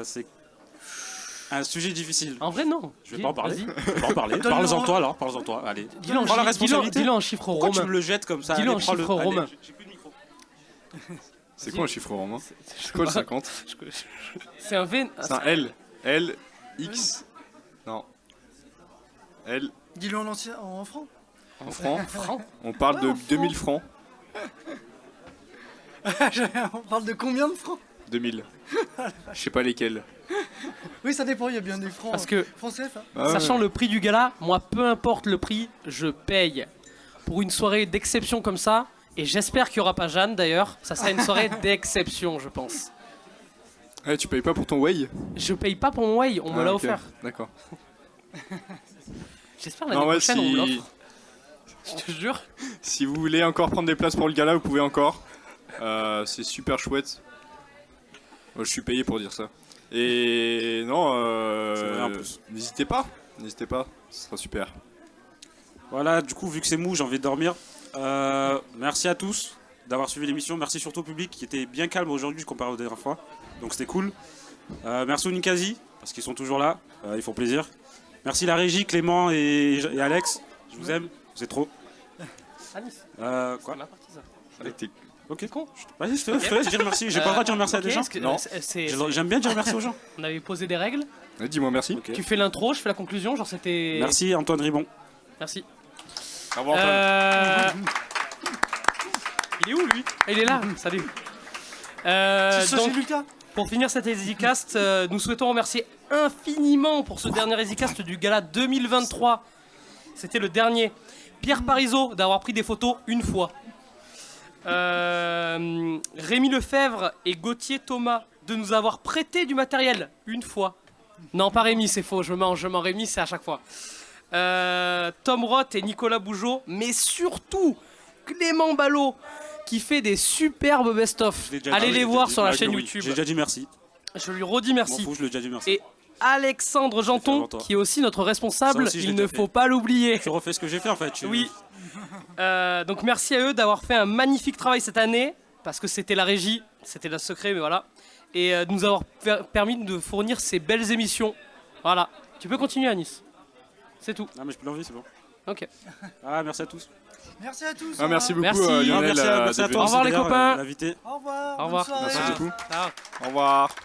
C'est un sujet difficile. En vrai, non. Je vais pas en parler. Vas-y. Je vais pas en parler. Donne-le Parle-en en- toi alors, parle-en toi. Allez. Dis-le en, Prends la chi- dis-le- responsabilité. dis-le en chiffres Pourquoi tu romains. me le jettes comme ça? Dis-le Allez, en prends-le. chiffres Allez, romains. j'ai plus de micro. C'est quoi un chiffre romain C'est quoi le 50? C'est un V. C'est un L. L, X. Non. L, Dis-le en francs. en francs. Franc. On parle de en francs. 2000 francs. On parle de combien de francs? 2000. Je sais pas lesquels. Oui, ça dépend, il y a bien des francs. Parce que, Francs CFA. Ah ouais. sachant le prix du gala, moi, peu importe le prix, je paye. Pour une soirée d'exception comme ça, et j'espère qu'il n'y aura pas Jeanne d'ailleurs, ça sera une soirée d'exception, je pense. Ouais, tu payes pas pour ton Way? Je paye pas pour mon Way, on me l'a ok. offert. D'accord. J'espère l'année Non, ouais, prochaine on me si... l'offre. Je te jure. si vous voulez encore prendre des places pour le gala, vous pouvez encore. C'est super chouette. Moi, je suis payé pour dire ça. Et non, C'est vrai, en plus. n'hésitez pas. N'hésitez pas, ce sera super. Voilà, du coup, vu que c'est mou, j'ai envie de dormir. Merci à tous d'avoir suivi l'émission. Merci surtout au public qui était bien calme aujourd'hui comparé aux dernières fois. Donc c'était cool. Merci aux Ninkasi, parce qu'ils sont toujours là. Ils font plaisir. Merci la régie, Clément et Alex. Je vous aime, vous êtes trop. Anis, Quoi c'est ma partie ça. Avec tes- Ok. con. Vas-y, je te laisse dire merci. J'ai pas le droit de dire merci à des Ok, gens. est-ce que- Non. J'aime bien dire merci aux gens. On avait posé des règles. Dis-moi merci. Ok. Tu fais l'intro, je fais la conclusion, genre c'était. Merci Antoine Ribon. Merci. Au revoir, Antoine. Il est où lui? Il est là, salut. C'est ça, donc, c'est Lucas. pour finir cette EasyCast, nous souhaitons remercier infiniment pour ce dernier EasyCast du gala 2023. C'était le dernier. Pierre Parizeau d'avoir pris des photos une fois. Rémi Lefebvre et Gauthier Thomas de nous avoir prêté du matériel une fois. Non, pas Rémi, c'est faux, je mens Rémi, c'est à chaque fois. Tom Roth et Nicolas Bougeot, mais surtout Clément Ballot qui fait des superbes best-of. Je l'ai déjà Allez dit, les j'ai voir déjà sur la dit. chaîne Oui, YouTube. J'ai déjà dit merci. Je lui redis M'en merci. fous, je l'ai déjà dit merci. Et Alexandre Je l'ai fait Janton, avant toi. qui est aussi notre responsable, Ça aussi, je l'ai il ne déjà fait. faut pas l'oublier. Tu refais ce que j'ai fait en fait. Oui. Donc merci à eux d'avoir fait un magnifique travail cette année, parce que c'était la régie, c'était le secret, mais voilà. Et de nous avoir permis de fournir ces belles émissions. Voilà. Tu peux continuer, Anis. C'est tout. Non mais je peux l'envie, c'est bon. Ok. Ah merci à tous. Merci à tous. Ah, merci beaucoup, Merci. Lionel. merci à d'être toi. venu. Au revoir, les d'ailleurs, copains. l'invité. Au revoir. Au revoir. Bonne soirée. Merci beaucoup. Ah. Au revoir.